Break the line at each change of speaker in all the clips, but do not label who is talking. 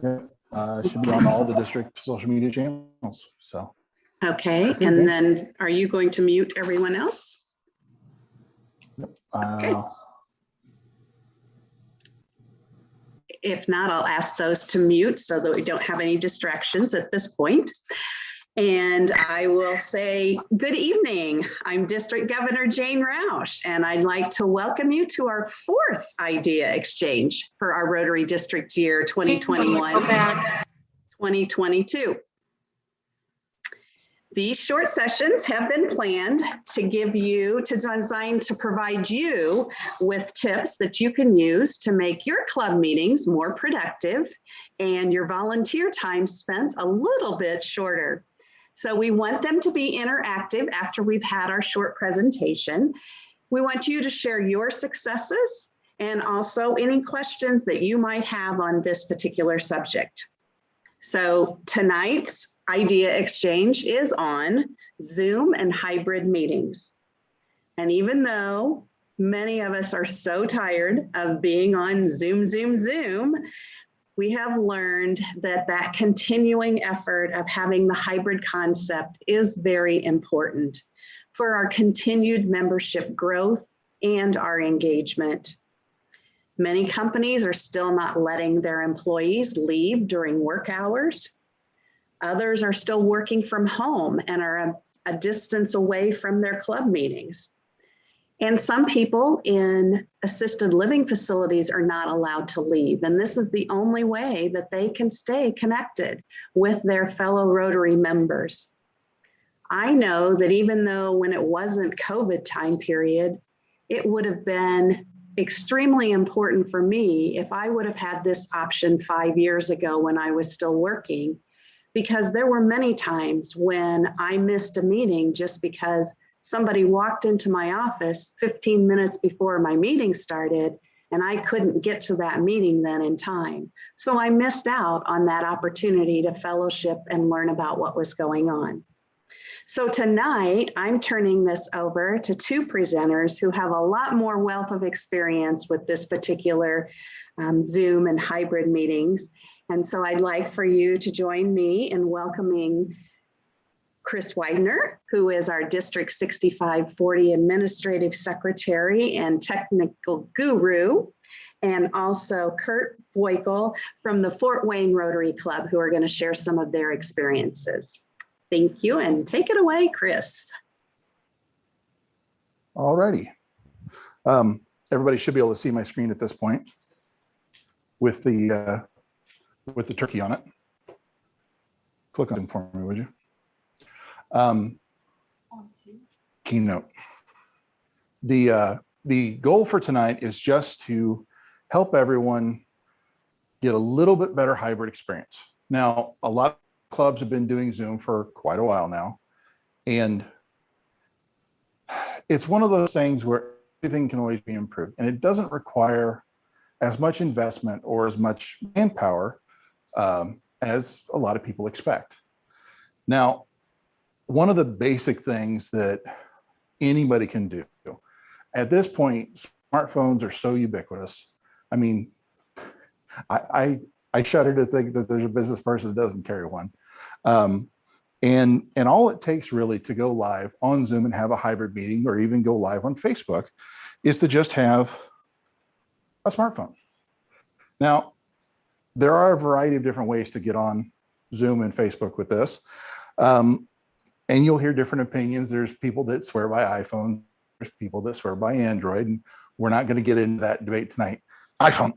Yeah, should be on all the district social media channels. So.
Okay, and then are you going to mute everyone else?
Yep.
Okay. If not, I'll ask those to mute so that we don't have any distractions at this point. And I will say, good evening. I'm District Governor Jane Roush, and I'd like to welcome you to our 4th idea exchange for our Rotary District year 2021-2022. These short sessions have been planned designed to provide you with tips that you can use to make your club meetings more productive and your volunteer time spent a little bit shorter. So we want them to be interactive after we've had our short presentation. We want you to share your successes and also any questions that you might have on this particular subject. So tonight's idea exchange is on Zoom and hybrid meetings. And even though many of us are so tired of being on Zoom, we have learned that continuing effort of having the hybrid concept is very important for our continued membership growth and our engagement. Many companies are still not letting their employees leave during work hours. Others are still working from home and are a distance away from their club meetings. And some people in assisted living facilities are not allowed to leave. And this is the only way that they can stay connected with their fellow Rotary members. I know that even though when it wasn't COVID time period, it would have been extremely important for me if I would have had this option 5 years ago when I was still working, because there were many times when I missed a meeting just because somebody walked into my office 15 minutes before my meeting started and I couldn't get to that meeting then in time. So I missed out on that opportunity to fellowship and learn about what was going on. So tonight, I'm turning this over to 2 presenters who have a lot more wealth of experience with this particular Zoom and hybrid meetings. And so I'd like for you to join me in welcoming Chris Widener, who is our District 6540 Administrative Secretary and Technical Guru, and also Kurt Boykel from the Fort Wayne Rotary Club, who are going to share some of their experiences. Thank you, and take it away, Chris.
All righty. Everybody should be able to see my screen at this point with the turkey on it. Click on it for me, would you? Keynote. The goal for tonight is just to help everyone get a little bit better hybrid experience. Now, a lot of clubs have been doing Zoom for quite a while now, and it's one of those things where everything can always be improved, and it doesn't require as much investment or as much manpower as a lot of people expect. Now, one of the basic things that anybody can do at this point, smartphones are so ubiquitous. I mean, I shudder to think that there's a business person that doesn't carry one. And all it takes really to go live on Zoom and have a hybrid meeting, or even go live on Facebook, is to just have a smartphone. Now, there are a variety of different ways to get on Zoom and Facebook with this. And you'll hear different opinions. There's people that swear by iPhone. There's people that swear by Android. And we're not going to get into that debate tonight. iPhone.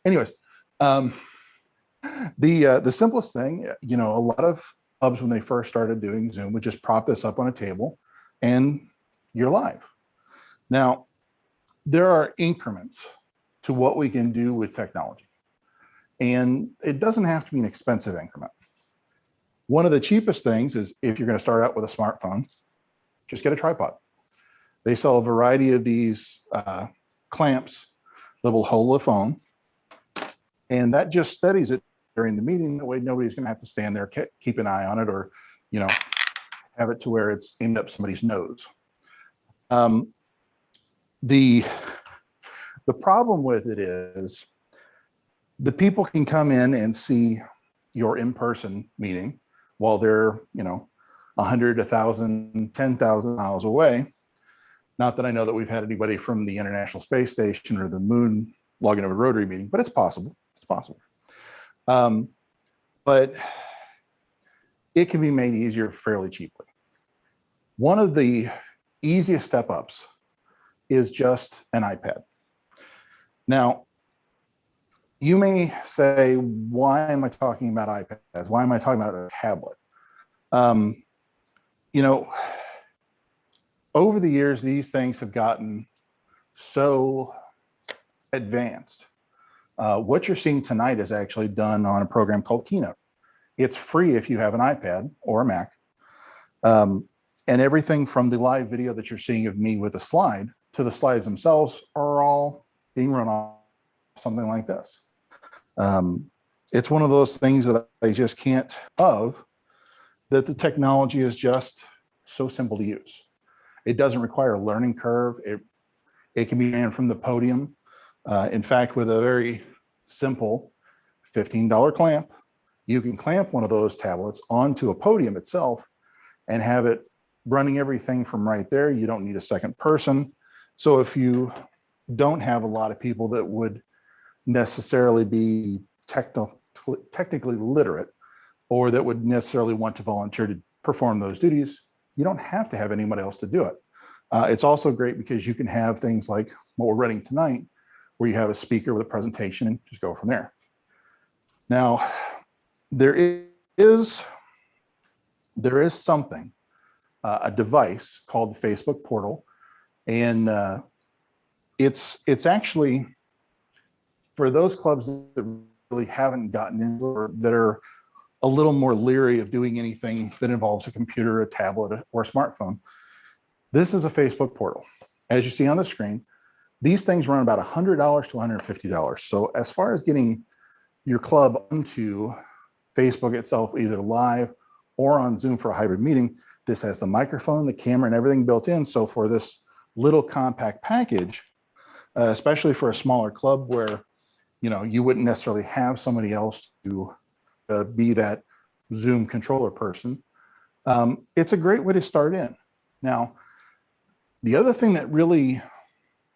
Anyways, the simplest thing, a lot of clubs when they first started doing Zoom would just prop this up on a table and you're live. Now, there are increments to what we can do with technology. And it doesn't have to be an expensive increment. One of the cheapest things is, if you're going to start out with a smartphone, just get a tripod. They sell a variety of these clamps that will hold the phone, and that just steadies it during the meeting. That way nobody's going to have to stand there, keep an eye on it, or have it to where it's aimed up somebody's nose. The problem with it is the people can come in and see your in-person meeting while they're, 100, 1,000, 10,000 miles away. Not that I know that we've had anybody from the International Space Station or the moon log into a Rotary meeting, but it's possible. It's possible. But it can be made easier fairly cheaply. One of the easiest step ups is just an iPad. Now, you may say, why am I talking about iPads? Why am I talking about a tablet? Over the years, these things have gotten so advanced. What you're seeing tonight is actually done on a program called Keynote. It's free if you have an iPad or a Mac. And everything from the live video that you're seeing of me with a slide to the slides themselves are all being run off something like this. It's one of those things that I just can't that the technology is just so simple to use. It doesn't require a learning curve. It can be ran from the podium. In fact, with a very simple $15 clamp, you can clamp one of those tablets onto a podium itself and have it running everything from right there. You don't need a second person. So if you don't have a lot of people that would necessarily be technically literate or that would necessarily want to volunteer to perform those duties, you don't have to have anybody else to do it. It's also great because you can have things like what we're running tonight, where you have a speaker with a presentation and just go from there. Now, there is something, a device called the Facebook portal, and it's actually for those clubs that really haven't gotten into or that are a little more leery of doing anything that involves a computer, a tablet, or a smartphone. This is a Facebook portal. As you see on the screen, these things run about $100 to $150. So as far as getting your club onto Facebook itself, either live or on Zoom for a hybrid meeting, this has the microphone, the camera, and everything built in. So for this little compact package, especially for a smaller club where you wouldn't necessarily have somebody else to be that Zoom controller person, it's a great way to start in. Now, the other thing that really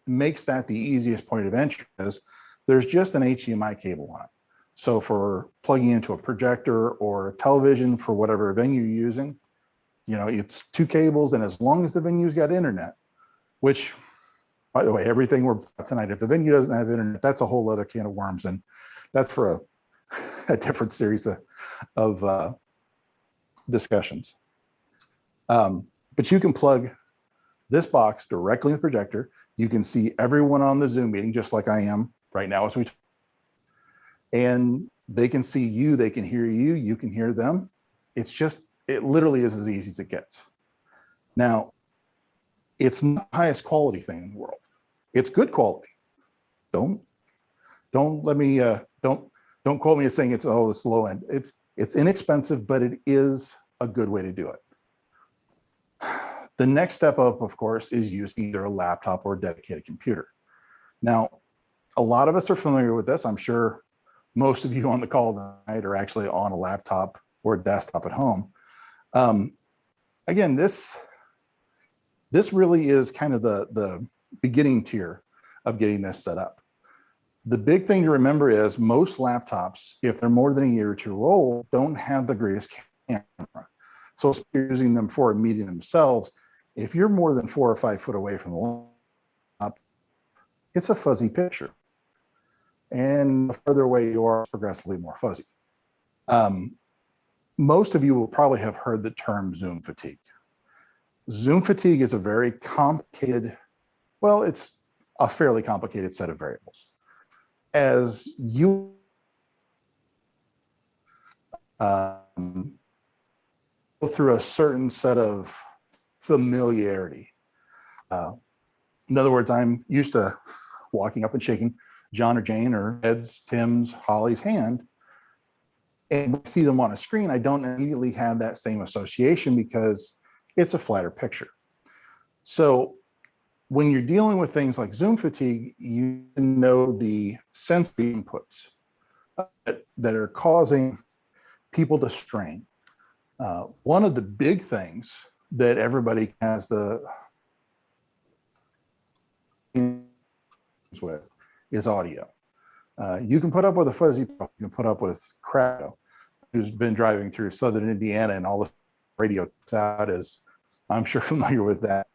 makes that the easiest point of entry is there's just an HDMI cable on it. So for plugging into a projector or a television for whatever venue you're using, it's two cables, and as long as the venue's got internet, which, by the way, everything we're tonight, if the venue doesn't have internet, that's a whole other can of worms, and that's for a different series of discussions. But you can plug this box directly in the projector. You can see everyone on the Zoom meeting, just like I am right now as we talk. And they can see you, they can hear you, you can hear them. It literally is as easy as it gets. Now, it's not the highest quality thing in the world. It's good quality. Don't let me don't quote me as saying it's the low end. It's inexpensive, but it is a good way to do it. The next step up, of course, is using either a laptop or a dedicated computer. Now, a lot of us are familiar with this. I'm sure most of you on the call tonight are actually on a laptop or a desktop at home. Again, this really is kind of the beginning tier of getting this set up. The big thing to remember is most laptops, if they're more than a year or two old, don't have the greatest camera. So if you're using them for a meeting themselves, if you're more than 4 or 5 foot away from the laptop, it's a fuzzy picture. And the further away you are, progressively more fuzzy. Most of you will probably have heard the term Zoom fatigue. Zoom fatigue is a very complicated, well, it's a fairly complicated set of variables. As you go through a certain set of familiarity. In other words, I'm used to walking up and shaking John or Jane or Ed's, Tim's, Holly's hand, and when I see them on a screen, I don't immediately have that same association because it's a flatter picture. So when you're dealing with things like Zoom fatigue, you know the sensory inputs that are causing people to strain. One of the big things that everybody has the with is audio. You can put up with a fuzzy, you can put up with crap. Who's been driving through Southern Indiana and all the radio out is, I'm sure, familiar with that.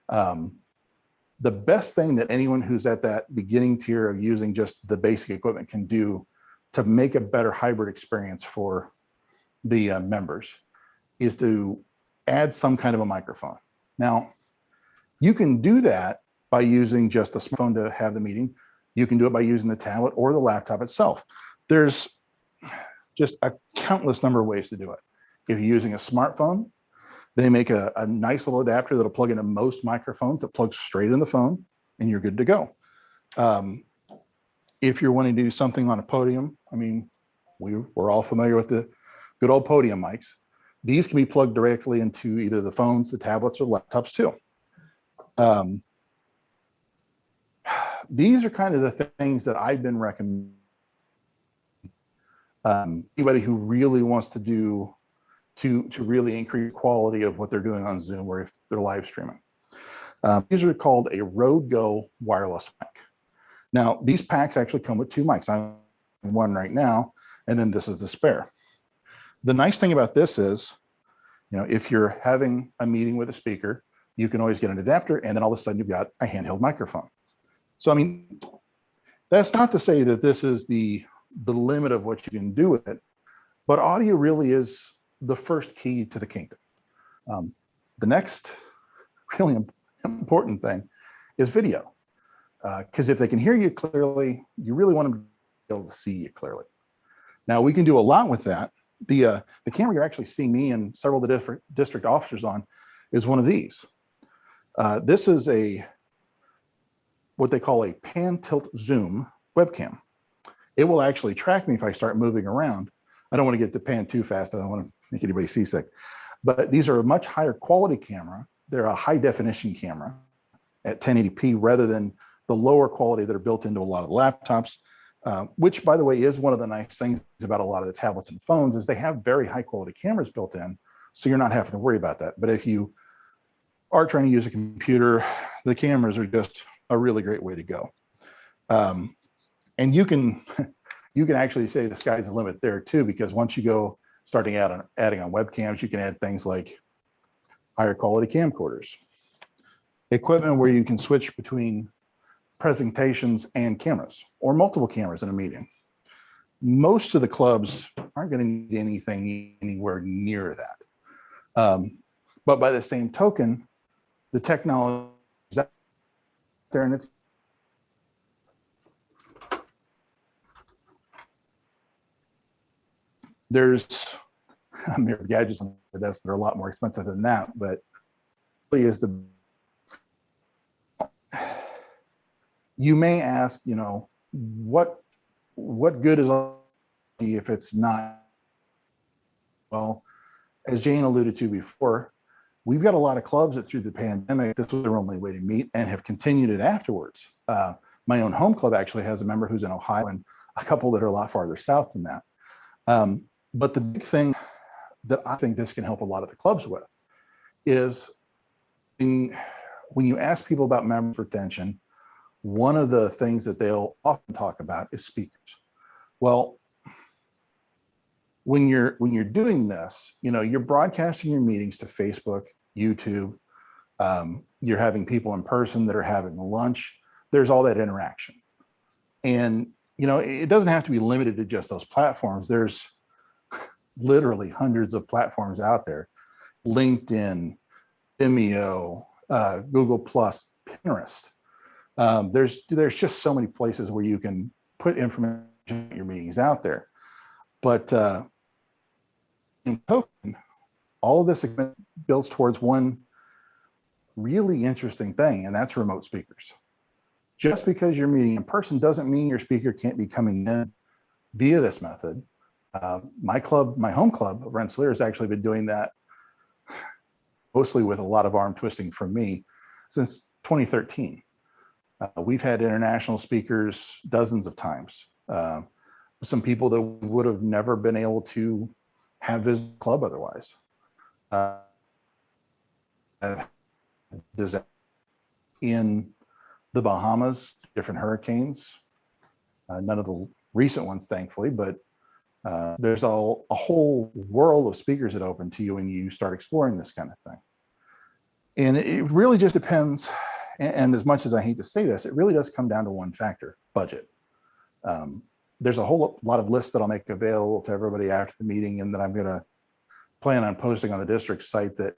The best thing that anyone who's at that beginning tier of using just the basic equipment can do to make a better hybrid experience for the members is to add some kind of a microphone. Now, you can do that by using just a smartphone to have the meeting. You can do it by using the tablet or the laptop itself. There's just a countless number of ways to do it. If you're using a smartphone, they make a nice little adapter that'll plug into most microphones that plugs straight in the phone, and you're good to go. If you're wanting to do something on a podium, I mean, we're all familiar with the good old Podium Mics. These can be plugged directly into either the phones, the tablets, or laptops too. These are kind of the things that I've been recommending. Anybody who really wants to do to really increase quality of what they're doing on Zoom or if they're live streaming. These are called a Rode Go wireless mic. Now, these packs actually come with 2 mics. I'm on one right now, and then this is the spare. The nice thing about this is, you know, if you're having a meeting with a speaker, you can always get an adapter, and then all of a sudden you've got a handheld microphone. So, I mean, that's not to say that this is the limit of what you can do with it, but audio really is the first key to the kingdom. The next really important thing is video, because if they can hear you clearly, you really want them to be able to see you clearly. Now, we can do a lot with that. The camera you're actually seeing me and several of the different district officers on is one of these. This is what they call a pan tilt zoom webcam. It will actually track me if I start moving around. I don't want to get to pan too fast. I don't want to make anybody seasick. But these are a much higher quality camera. They're a high definition camera at 1080p rather than the lower quality that are built into a lot of the laptops, which, by the way, is one of the nice things about a lot of the tablets and phones is they have very high quality cameras built in, so you're not having to worry about that. But if you are trying to use a computer, the cameras are just a really great way to go. And you can actually say the sky's the limit there too, because once you go adding on webcams, you can add things like higher quality camcorders, equipment where you can switch between presentations and cameras or multiple cameras in a meeting. Most of the clubs aren't going to need anything anywhere near that. But by the same token, the technology is out there, and there's gadgets on the desk that are a lot more expensive than that, but really is you may ask, you know, what good is if it's not? Well, as Jane alluded to before, we've got a lot of clubs that through the pandemic, this was their only way to meet and have continued it afterwards. My own home club actually has a member who's in Ohio and a couple that are a lot farther south than that. But the big thing that I think this can help a lot of the clubs with is when you ask people about member retention, one of the things that they'll often talk about is speakers. Well, when you're doing this, you know, you're broadcasting your meetings to Facebook, YouTube, you're having people in person that are having lunch. There's all that interaction. And, you know, it doesn't have to be limited to just those platforms. There's literally hundreds of platforms out there: LinkedIn, Vimeo, Google Plus, Pinterest. There's just so many places where you can put information about your meetings out there. But in token, all of this builds towards one really interesting thing, and that's remote speakers. Just because you're meeting in person doesn't mean your speaker can't be coming in via this method. My home club, Rensselaer, has actually been doing that mostly with a lot of arm twisting from me since 2013. We've had international speakers dozens of times. some people that would have never been able to have visit the club otherwise. In the Bahamas, different hurricanes, none of the recent ones, thankfully, but there's a whole world of speakers that open to you when you start exploring this kind of thing. And it really just depends. And as much as I hate to say this, it really does come down to one factor: budget. There's a whole lot of lists that I'll make available to everybody after the meeting, and that I'm going to plan on posting on the district site that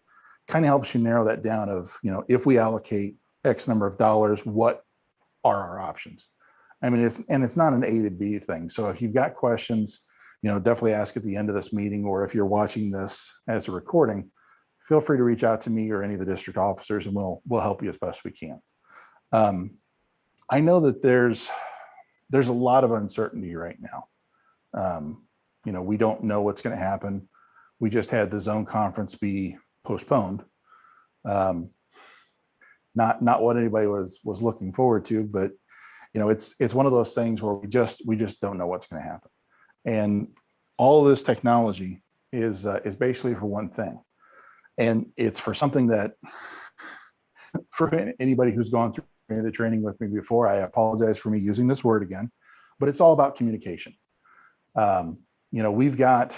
kind of helps you narrow that down of, if we allocate X number of dollars, what are our options? I mean, it's not an A to B thing. So if you've got questions, definitely ask at the end of this meeting, or if you're watching this as a recording, feel free to reach out to me or any of the district officers, and we'll help you as best we can. I know that there's a lot of uncertainty right now. We don't know what's going to happen. We just had the zone conference be postponed. Not what anybody was looking forward to, but it's one of those things where we just don't know what's going to happen. And all of this technology is basically for one thing, and it's for something that, for anybody who's gone through any of the training with me before, I apologize for me using this word again, but it's all about communication. We've got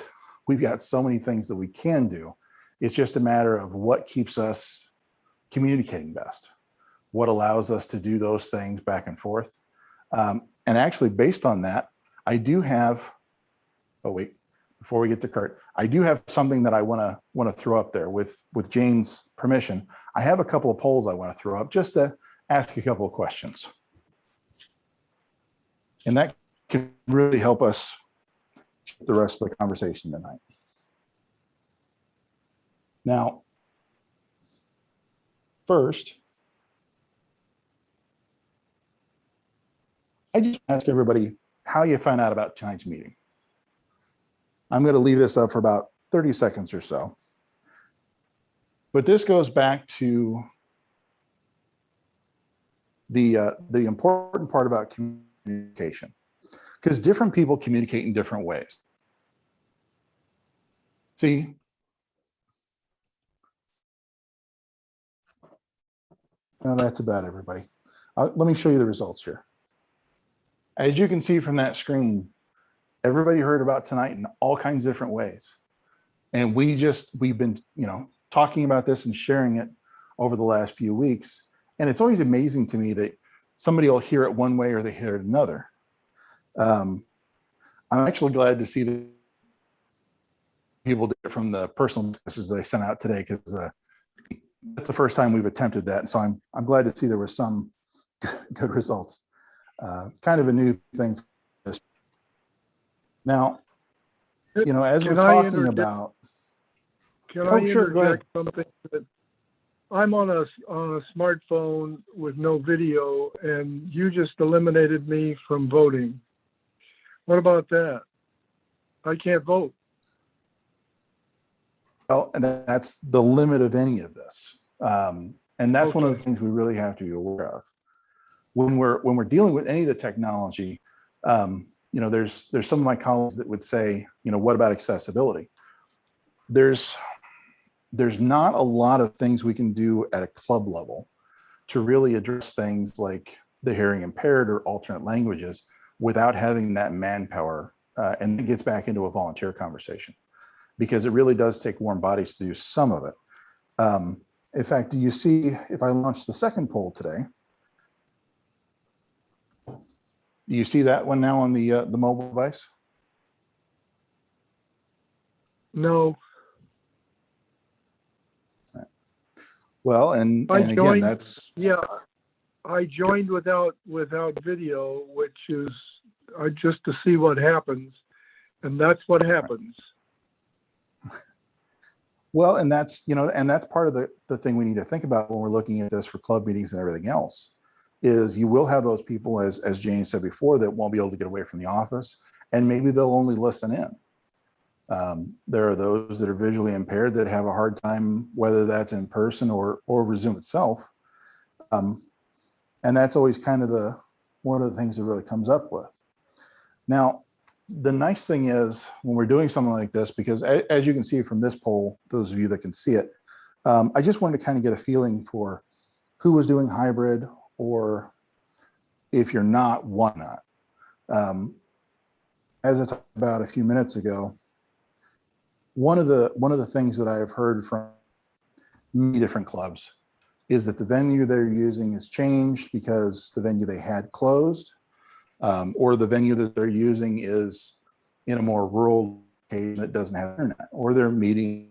so many things that we can do. It's just a matter of what keeps us communicating best, what allows us to do those things back and forth. And actually, based on that, I do have, before we get to Kurt, I do have something that I want to throw up there with Jane's permission. I have a couple of polls I want to throw up just to ask you a couple of questions. And that can really help us the rest of the conversation tonight. Now, first, I just ask everybody how you find out about tonight's meeting. I'm going to leave this up for about 30 seconds or so. But this goes back to the important part about communication, because different people communicate in different ways. See, now that's about everybody. Let me show you the results here. As you can see from that screen, everybody heard about tonight in all kinds of different ways. And we've been, talking about this and sharing it over the last few weeks. And it's always amazing to me that somebody will hear it one way or they hear it another. I'm actually glad to see that people did it from the personal messages that I sent out today, because that's the first time we've attempted that. So I'm glad to see there was some good results. Kind of a new thing. Now, as we're talking about.
Sure, go ahead. Something that I'm on a smartphone with no video, and you just eliminated me from voting. What about that? I can't vote.
Well, and that's the limit of any of this. And that's one of the things we really have to be aware of. When we're dealing with any of the technology, there's some of my colleagues that would say, what about accessibility? There's not a lot of things we can do at a club level to really address things like the hearing impaired or alternate languages without having that manpower. And it gets back into a volunteer conversation, because it really does take warm bodies to do some of it. In fact, do you see, if I launch the second poll today, do you see that one now on the mobile device?
No.
Well, and again, that's.
Yeah, I joined without video, which is just to see what happens. And that's what happens.
Well, and that's, and that's part of the thing we need to think about when we're looking at this for club meetings and everything else, is you will have those people, as Jane said before, that won't be able to get away from the office, and maybe they'll only listen in. There are those that are visually impaired that have a hard time, whether that's in person or over Zoom itself. And that's always kind of one of the things that really comes up with. Now, the nice thing is when we're doing something like this, because as you can see from this poll, those of you that can see it, I just wanted to kind of get a feeling for who was doing hybrid, or if you're not, why not? As I talked about a few minutes ago, one of the things that I have heard from many different clubs is that the venue they're using has changed because the venue they had closed, or the venue that they're using is in a more rural location that doesn't have internet, or they're meeting,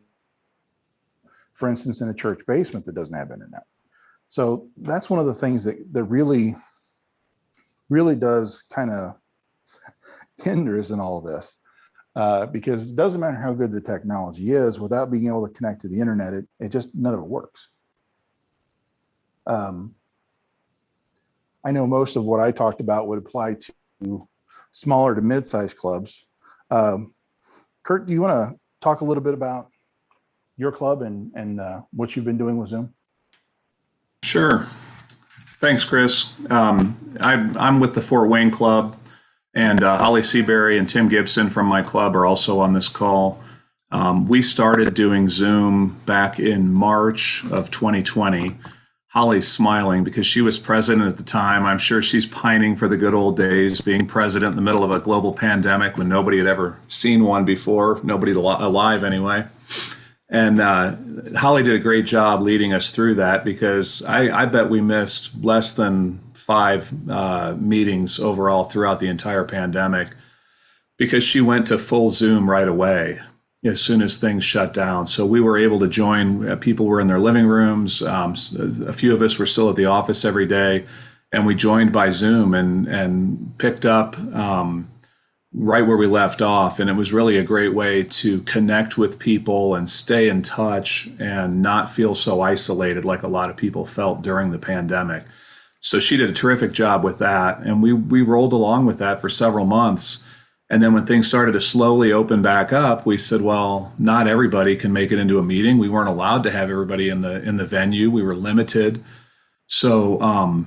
for instance, in a church basement that doesn't have internet. So that's one of the things that really does kind of hinders in all of this, because it doesn't matter how good the technology is, without being able to connect to the internet, it just, none of it works. I know most of what I talked about would apply to smaller to mid-sized clubs. Kurt, do you want to talk a little bit about your club and what you've been doing with Zoom?
Sure. Thanks, Chris. I'm with the Fort Wayne Club, and Holly Seabury and Tim Gibson from my club are also on this call. We started doing Zoom back in March of 2020. Holly's smiling because she was president at the time. I'm sure she's pining for the good old days, being president in the middle of a global pandemic when nobody had ever seen one before, nobody alive anyway. And Holly did a great job leading us through that, because I bet we missed less than 5 meetings overall throughout the entire pandemic, because she went to full Zoom right away as soon as things shut down. So we were able to join. People were in their living rooms. A few of us were still at the office every day, and we joined by Zoom and picked up right where we left off. And it was really a great way to connect with people and stay in touch and not feel so isolated like a lot of people felt during the pandemic. So she did a terrific job with that. And we rolled along with that for several months. And then when things started to slowly open back up, we said, well, not everybody can make it into a meeting. We weren't allowed to have everybody in the venue. We were limited. So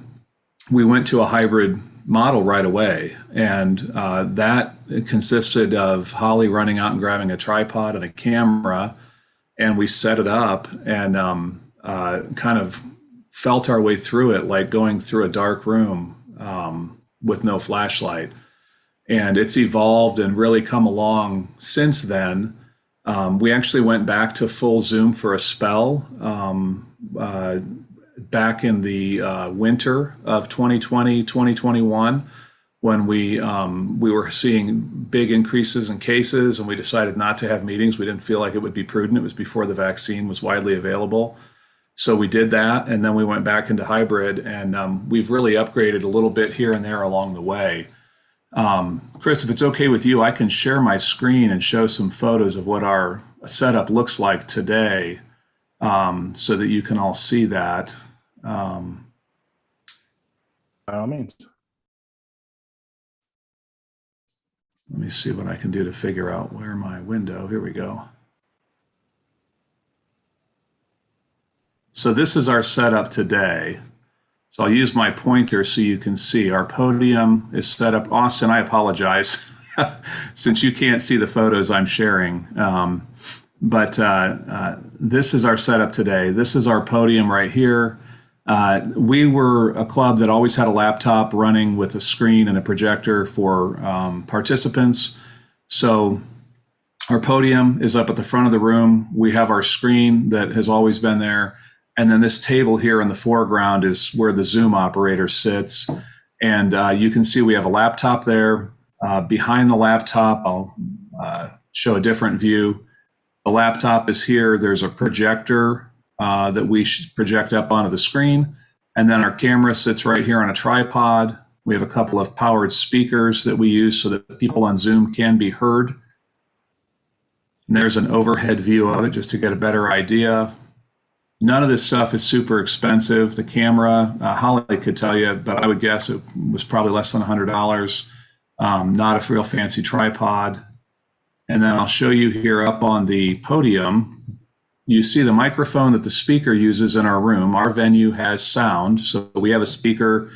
we went to a hybrid model right away. And that consisted of Holly running out and grabbing a tripod and a camera. And we set it up and kind of felt our way through it, like going through a dark room with no flashlight. And it's evolved and really come along since then. We actually went back to full Zoom for a spell back in the winter of 2020, 2021, when we were seeing big increases in cases, and we decided not to have meetings. We didn't feel like it would be prudent. It was before the vaccine was widely available. So we did that, and then we went back into hybrid, and we've really upgraded a little bit here and there along the way. Chris, if it's okay with you, I can share my screen and show some photos of what our setup looks like today, so that you can all see that.
By all means.
Let me see what I can do to figure out where my window, here we go. So this is our setup today. So I'll use my pointer so you can see. Our podium is set up. Austin, I apologize since you can't see the photos I'm sharing. But this is our setup today. This is our podium right here. We were a club that always had a laptop running with a screen and a projector for participants. So our podium is up at the front of the room. We have our screen that has always been there. And then this table here in the foreground is where the Zoom operator sits. And you can see we have a laptop there. Behind the laptop, I'll show a different view. The laptop is here. There's a projector that we project up onto the screen. And then our camera sits right here on a tripod. We have a couple of powered speakers that we use so that people on Zoom can be heard. And there's an overhead view of it just to get a better idea. None of this stuff is super expensive. The camera, Holly could tell you, but I would guess it was probably less than $100. Not a real fancy tripod. And then I'll show you here up on the podium, you see the microphone that the speaker uses in our room. Our venue has sound, so we have a speaker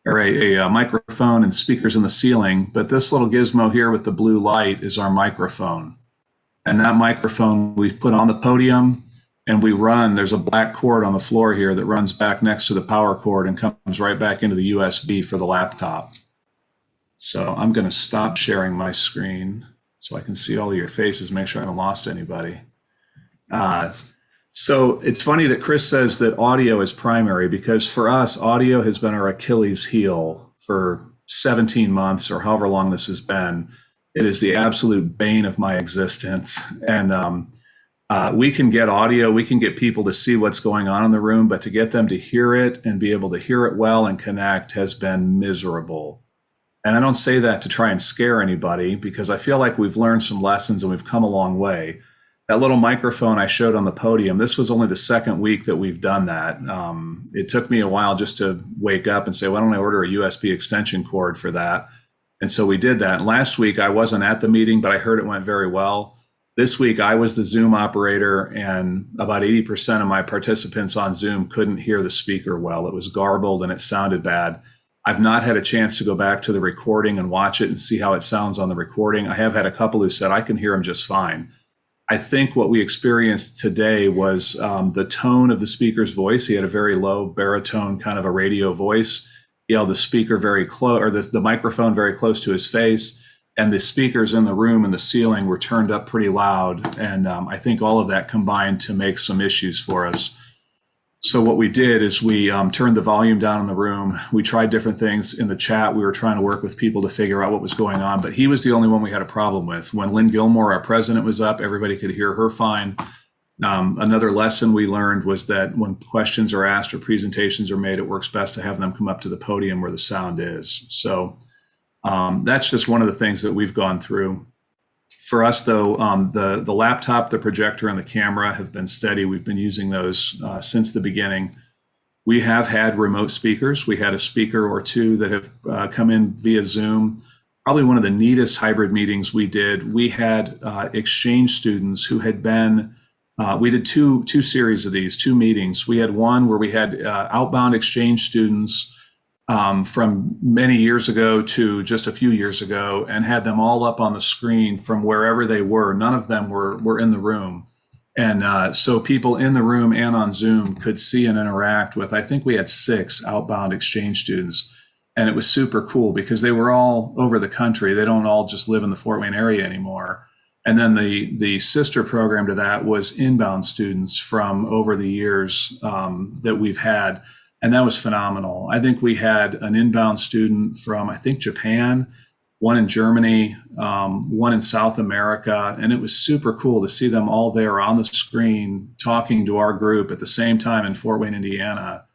or a microphone and speakers in the ceiling, but this little gizmo here with the blue light is our microphone. And that microphone we put on the podium and we run, there's a black cord on the floor here that runs back next to the power cord and comes right back into the USB for the laptop. So I'm going to stop sharing my screen so I can see all of your faces, make sure I haven't lost anybody. So it's funny that Chris says that audio is primary, because for us, audio has been our Achilles heel for 17 months or however long this has been. It is the absolute bane of my existence. And we can get audio, we can get people to see what's going on in the room, but to get them to hear it and be able to hear it well and connect has been miserable. And I don't say that to try and scare anybody, because I feel like we've learned some lessons and we've come a long way. That little microphone I showed on the podium, this was only the second week that we've done that. It took me a while just to wake up and say, why don't I order a USB extension cord for that? And so we did that. And last week I wasn't at the meeting, but I heard it went very well. This week I was the Zoom operator, and about 80% of my participants on Zoom couldn't hear the speaker well. It was garbled and it sounded bad. I've not had a chance to go back to the recording and watch it and see how it sounds on the recording. I have had a couple who said I can hear him just fine. I think what we experienced today was the tone of the speaker's voice. He had a very low baritone, kind of a radio voice. He held the speaker very close, or the microphone very close to his face, and the speakers in the room and the ceiling were turned up pretty loud. And I think all of that combined to make some issues for us. So what we did is we turned the volume down in the room. We tried different things in the chat. We were trying to work with people to figure out what was going on, but he was the only one we had a problem with. When Lynn Gilmore, our president, was up, everybody could hear her fine. Another lesson we learned was that when questions are asked or presentations are made, it works best to have them come up to the podium where the sound is. So that's just one of the things that we've gone through. For us, though, the laptop, the projector, and the camera have been steady. We've been using those since the beginning. We have had remote speakers. We had a speaker or two that have come in via Zoom. Probably one of the neatest hybrid meetings we did. We had exchange students who had been, we did two series of these, two meetings. We had one where we had outbound exchange students from many years ago to just a few years ago, and had them all up on the screen from wherever they were. None of them were in the room. And so people in the room and on Zoom could see and interact with, I think we had 6 outbound exchange students. And it was super cool because they were all over the country. They don't all just live in the Fort Wayne area anymore. And then the sister program to that was inbound students from over the years that we've had. And that was phenomenal. I think we had an inbound student from, I think, Japan, one in Germany, one in South America. And it was super cool to see them all there on the screen talking to our group at the same time in Fort Wayne, Indiana,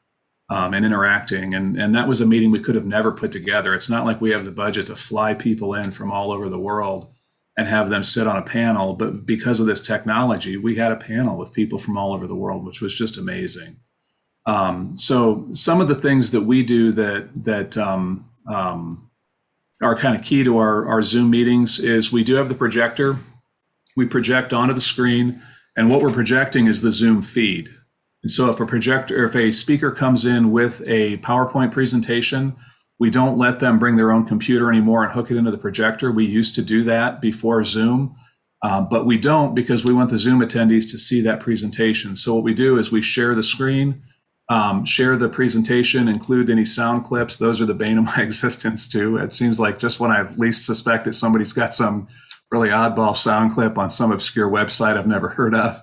and interacting. And that was a meeting we could have never put together. It's not like we have the budget to fly people in from all over the world and have them sit on a panel. But because of this technology, we had a panel with people from all over the world, which was just amazing. So some of the things that we do that are kind of key to our Zoom meetings is we do have the projector. We project onto the screen, and what we're projecting is the Zoom feed. And so if a speaker comes in with a PowerPoint presentation, we don't let them bring their own computer anymore and hook it into the projector. We used to do that before Zoom. But we don't, because we want the Zoom attendees to see that presentation. So what we do is we share the screen, share the presentation, include any sound clips. Those are the bane of my existence too. It seems like just when I least suspect it, somebody's got some really oddball sound clip on some obscure website I've never heard of.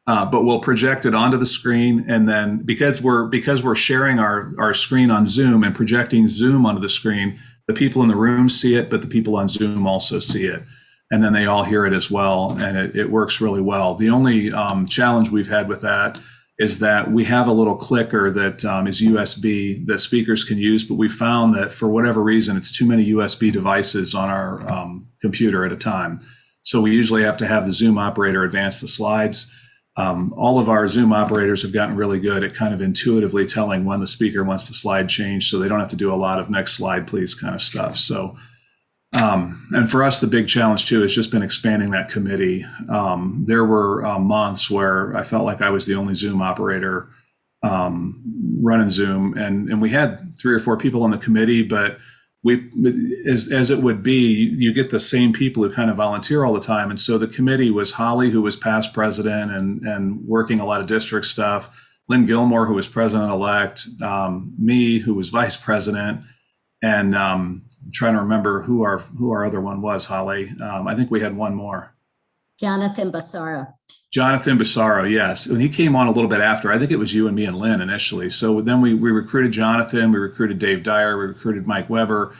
But we'll project it onto the screen, and then because we're sharing our screen on Zoom and projecting Zoom onto the screen, the people in the room see it, but the people on Zoom also see it. And then they all hear it as well, and it works really well. The only challenge we've had with that is that we have a little clicker that is USB that speakers can use, but we found that for whatever reason, it's too many USB devices on our computer at a time. So we usually have to have the Zoom operator advance the slides. All of our Zoom operators have gotten really good at kind of intuitively telling when the speaker wants the slide changed, so they don't have to do a lot of next slide, please kind of stuff. So, and for us, the big challenge too has just been expanding that committee. There were months where I felt like I was the only Zoom operator running Zoom, and we had 3 or 4 people on the committee, but as it would be, you get the same people who kind of volunteer all the time. And so the committee was Holly, who was past president and working a lot of district stuff, Lynn Gilmore, who was president-elect, me, who was vice president, and I'm trying to remember who our other one was, Holly. I think we had one more.
Jonathan Bassara.
Jonathan Bassaro, yes. When he came on a little bit after, I think it was you and me and Lynn initially. So then we recruited Jonathan, we recruited Dave Dyer, we recruited Mike Weber.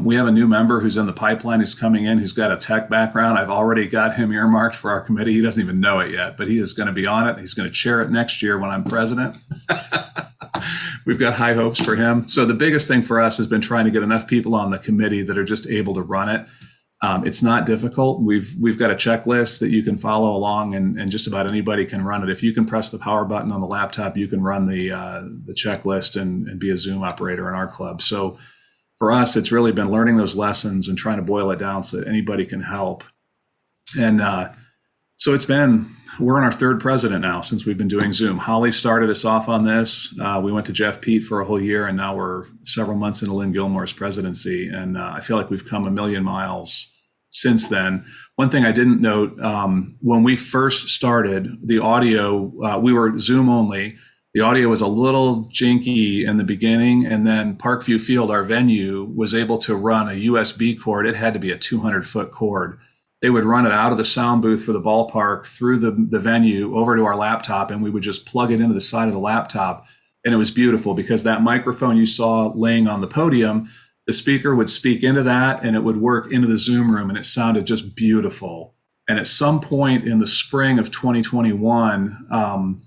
We have a new member who's in the pipeline who's coming in, who's got a tech background. I've already got him earmarked for our committee. He doesn't even know it yet, but he is going to be on it. He's going to chair it next year when I'm president. We've got high hopes for him. So the biggest thing for us has been trying to get enough people on the committee that are just able to run it. It's not difficult. We've got a checklist that you can follow along, and just about anybody can run it. If you can press the power button on the laptop, you can run the checklist and be a Zoom operator in our club. So for us, it's really been learning those lessons and trying to boil it down so that anybody can help. And so we're in our 3rd president now since we've been doing Zoom. Holly started us off on this. We went to Jeff Pete for a whole year, and now we're several months into Lynn Gilmore's presidency. And I feel like we've come a million miles since then. One thing I didn't note, when we first started, the audio, we were Zoom only. The audio was a little jinky in the beginning, and then Parkview Field, our venue, was able to run a USB cord. It had to be a 200-foot cord. They would run it out of the sound booth for the ballpark through the venue over to our laptop, and we would just plug it into the side of the laptop. And it was beautiful because that microphone you saw laying on the podium, the speaker would speak into that and it would work into the Zoom room, and it sounded just beautiful. And at some point in the spring of 2021,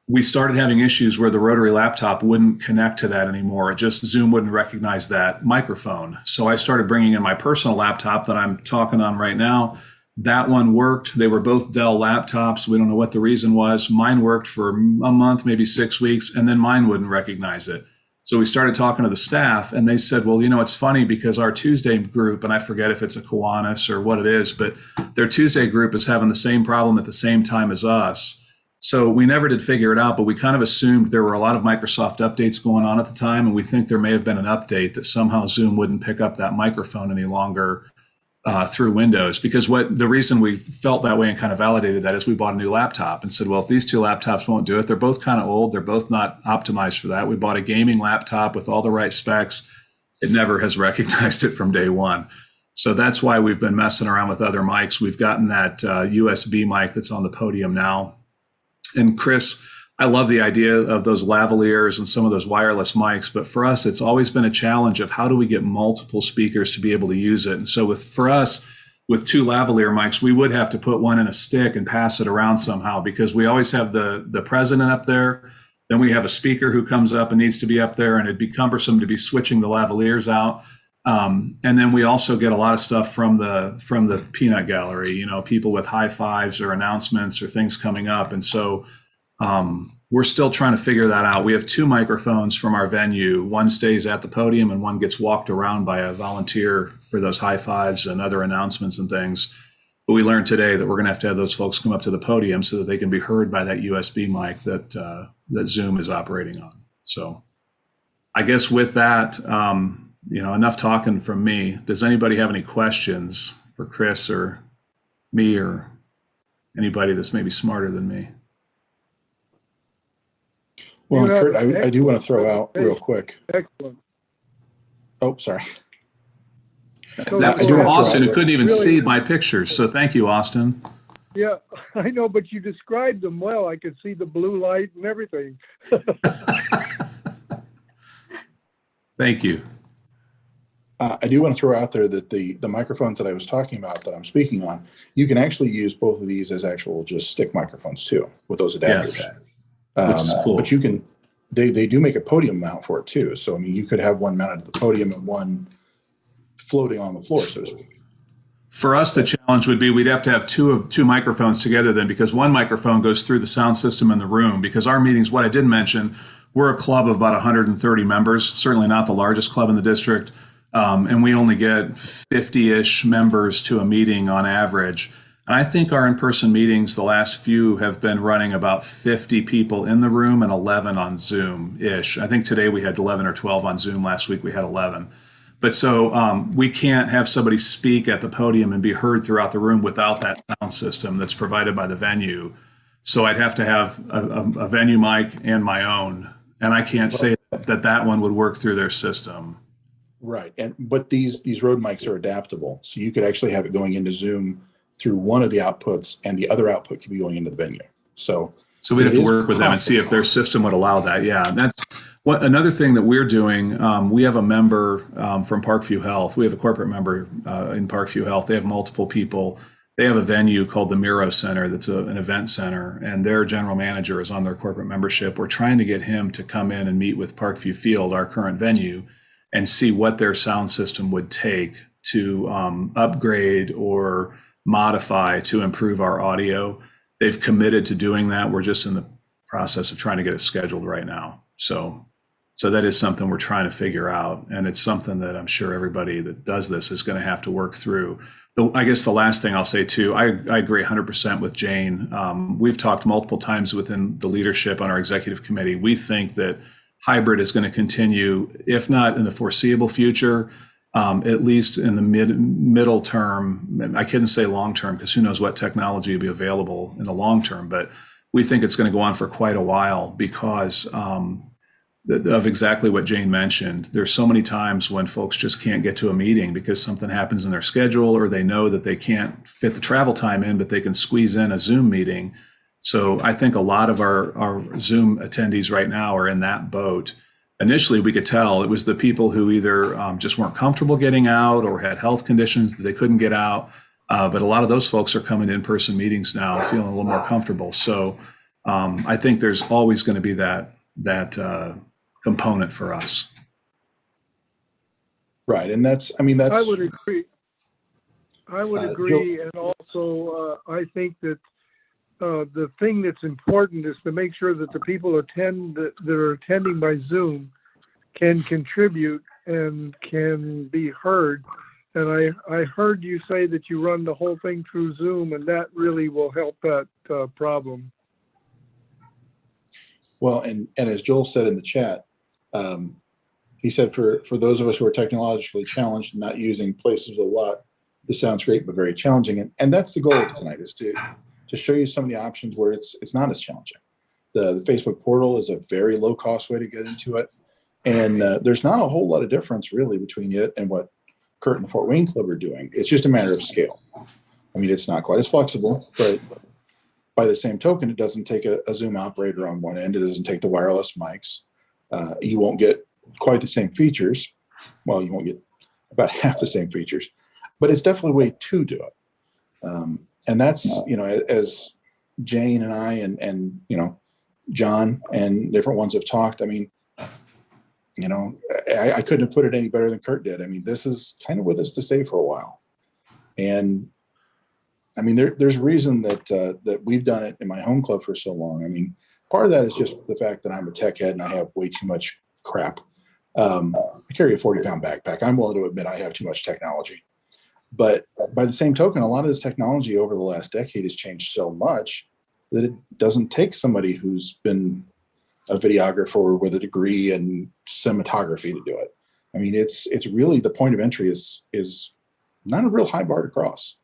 we started having issues where the Rotary laptop wouldn't connect to that anymore. Zoom wouldn't recognize that microphone. So I started bringing in my personal laptop that I'm talking on right now. That one worked. They were both Dell laptops. We don't know what the reason was. Mine worked for a month, maybe 6 weeks, and then mine wouldn't recognize it. So we started talking to the staff, and they said, well, it's funny because our Tuesday group, and I forget if it's a Kiwanis or what it is, but their Tuesday group is having the same problem at the same time as us. So we never did figure it out, but we kind of assumed there were a lot of Microsoft updates going on at the time, and we think there may have been an update that somehow Zoom wouldn't pick up that microphone any longer through Windows. Because the reason we felt that way and kind of validated that is we bought a new laptop and said, well, if these 2 laptops won't do it, they're both kind of old, they're both not optimized for that. We bought a gaming laptop with all the right specs. It never has recognized it from day one. So that's why we've been messing around with other mics. We've gotten that USB mic that's on the podium now. And Chris, I love the idea of those lavaliers and some of those wireless mics, but for us, it's always been a challenge of how do we get multiple speakers to be able to use it. And so for us, with 2 lavalier mics, we would have to put one in a stick and pass it around somehow, because we always have the president up there. Then we have a speaker who comes up and needs to be up there, and it'd be cumbersome to be switching the lavaliers out. And then we also get a lot of stuff from the peanut gallery, people with high fives or announcements or things coming up. And so we're still trying to figure that out. We have 2 microphones from our venue. One stays at the podium and one gets walked around by a volunteer for those high fives and other announcements and things. But we learned today that we're going to have those folks come up to the podium so that they can be heard by that USB mic that Zoom is operating on. So I guess with that, enough talking from me. Does anybody have any questions for Chris or me or anybody that's maybe smarter than me?
Well, Kurt, I do want to throw out real quick.
Excellent.
Oh, sorry.
That was from Austin, who couldn't even see my pictures. So thank you, Austin.
Yeah, I know, but you described them well. I could see the blue light and everything.
Thank you. I do want to throw out there that the microphones that I was talking about that I'm speaking on, you can actually use both of these as actual just stick microphones too with those adapters.
Yes. Which is cool.
But you can, they do make a podium mount for it too. So, I mean, you could have one mounted to the podium and one floating on the floor, so to speak.
For us, the challenge would be we'd have to have two microphones together then, because one microphone goes through the sound system in the room. Because our meetings, what I did mention, we're a club of about 130 members, certainly not the largest club in the district. And we only get 50-ish members to a meeting on average. And I think our in-person meetings, the last few, have been running about 50 people in the room and 11 on Zoom-ish. I think today we had 11 or 12 on Zoom. Last week we had 11. But so we can't have somebody speak at the podium and be heard throughout the room without that sound system that's provided by the venue. So I'd have to have a venue mic and my own. And I can't say that one would work through their system.
Right. But these Rode mics are adaptable. So you could actually have it going into Zoom through one of the outputs, and the other output could be going into the venue. So
we'd have to work with them and see if their system would allow that. Yeah, that's what another thing that we're doing. We have a member from Parkview Health. We have a corporate member in Parkview Health. They have multiple people. They have a venue called the Miro Center that's an event center, and their general manager is on their corporate membership. We're trying to get him to come in and meet with Parkview Field, our current venue, and see what their sound system would take to upgrade or modify to improve our audio. They've committed to doing that. We're just in the process of trying to get it scheduled right now. So that is something we're trying to figure out. And it's something that I'm sure everybody that does this is going to have to work through. I guess the last thing I'll say too, I agree 100% with Jane. We've talked multiple times within the leadership on our executive committee. We think that hybrid is going to continue, if not in the foreseeable future, at least in the middle term. I couldn't say long term because who knows what technology will be available in the long term, but we think it's going to go on for quite a while because of exactly what Jane mentioned. There's so many times when folks just can't get to a meeting because something happens in their schedule, or they know that they can't fit the travel time in, but they can squeeze in a Zoom meeting. So I think a lot of our Zoom attendees right now are in that boat. Initially, we could tell it was the people who either just weren't comfortable getting out or had health conditions that they couldn't get out. But a lot of those folks are coming to in-person meetings now, feeling a little more comfortable. So I think there's always going to be that component for us.
Right, and that's.
I would agree. And also, I think that the thing that's important is to make sure that the people that are attending by Zoom can contribute and can be heard. And I heard you say that you run the whole thing through Zoom, and that really will help that problem. Well,
and as Joel said in the chat, he said for those of us who are technologically challenged and not using places a lot, this sounds great, but very challenging. And that's the goal of tonight, is to show you some of the options where it's not as challenging. The Facebook portal is a very low cost way to get into it. And there's not a whole lot of difference really between it and what Kurt and the Fort Wayne Club are doing. It's just a matter of scale. I mean, it's not quite as flexible, but by the same token, it doesn't take a Zoom operator on one end. It doesn't take the wireless mics. You won't get quite the same features. Well, you won't get about half the same features, but it's definitely a way to do it. And that's, as Jane and I and John and different ones have talked, I mean, I couldn't have put it any better than Kurt did. I mean, this is kind of with us to stay for a while. And I mean, there's a reason that we've done it in my home club for so long. I mean, part of that is just the fact that I'm a tech head and I have way too much crap. I carry a 40-pound backpack. I'm willing to admit I have too much technology. But by the same token, a lot of this technology over the last decade has changed so much that it doesn't take somebody who's been a videographer with a degree in cinematography to do it. I mean, it's really, the point of entry is not a real high bar to cross.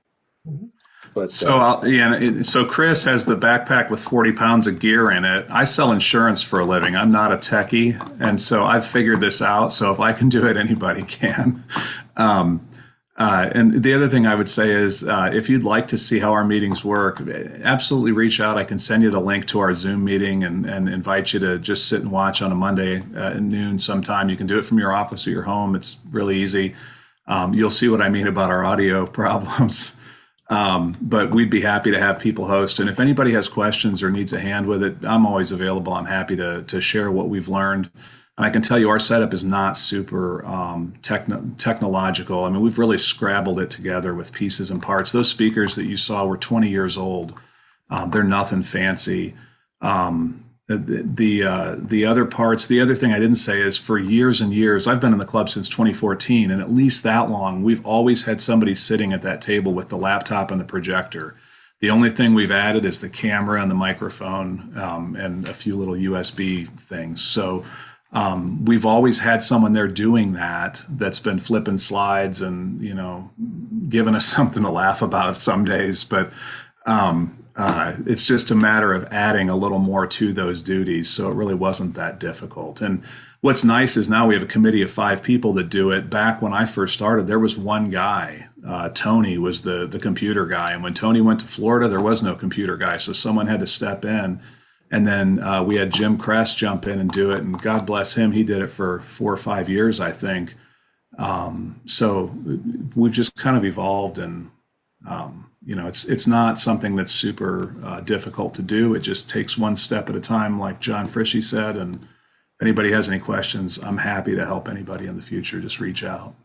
But
so Chris has the backpack with 40 pounds of gear in it. I sell insurance for a living. I'm not a techie, and so I've figured this out. So if I can do it, anybody can. And the other thing I would say is, if you'd like to see how our meetings work, absolutely reach out. I can send you the link to our Zoom meeting and invite you to just sit and watch on a Monday at noon sometime. You can do it from your office or your home. It's really easy. You'll see what I mean about our audio problems. But we'd be happy to have people host. And if anybody has questions or needs a hand with it, I'm always available. I'm happy to share what we've learned. And I can tell you our setup is not super technological. I mean, we've really scrabbled it together with pieces and parts. Those speakers that you saw were 20 years old. They're nothing fancy. The other parts, the other thing I didn't say is, for years and years, I've been in the club since 2014, and at least that long, we've always had somebody sitting at that table with the laptop and the projector. The only thing we've added is the camera and the microphone, and a few little USB things. So we've always had someone there doing that's been flipping slides and, giving us something to laugh about some days. But it's just a matter of adding a little more to those duties. So it really wasn't that difficult. And what's nice is now we have a committee of 5 people that do it. Back when I first started, there was one guy. Tony was the computer guy. And when Tony went to Florida, there was no computer guy. So someone had to step in. And then we had Jim Kress jump in and do it. And God bless him, he did it for 4 or 5 years, I think. So we've just kind of evolved, and it's not something that's super difficult to do. It just takes one step at a time, like John Frischi said. And if anybody has any questions, I'm happy to help anybody in the future. Just reach out.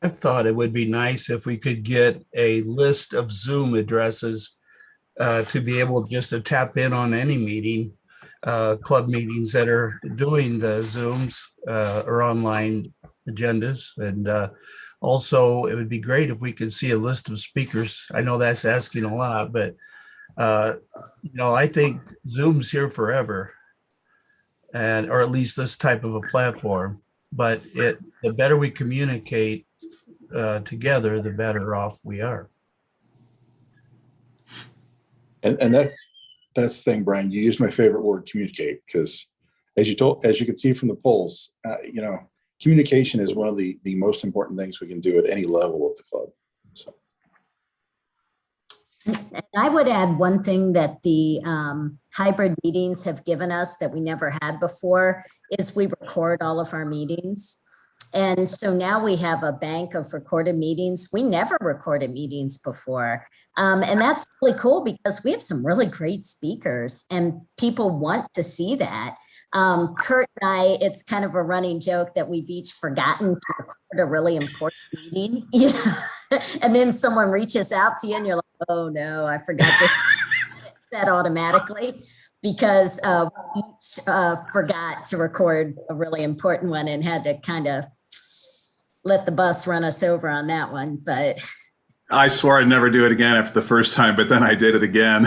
I thought it would be nice if we could get a list of Zoom addresses to be able just to tap in on any meeting, club meetings that are doing the Zooms or online agendas. And also, it would be great if we could see a list of speakers. I know that's asking a lot, but I think Zoom's here forever, or at least this type of a platform. But the better we communicate together, the better off we are.
And that's the thing, Brian. You used my favorite word, communicate, because as you can see from the polls, communication is one of the most important things we can do at any level of the club. So,
And I would add one thing that the hybrid meetings have given us that we never had before is we record all of our meetings. And so now we have a bank of recorded meetings. We never recorded meetings before. And that's really cool because we have some really great speakers and people want to see that. Kurt and I, it's kind of a running joke that we've each forgotten to record a really important meeting. And then someone reaches out to you and you're like, oh no, I forgot to set automatically. Because we each forgot to record a really important one and had to kind of let the bus run us over on that one. But
I swore I'd never do it again after the first time, but then I did it again.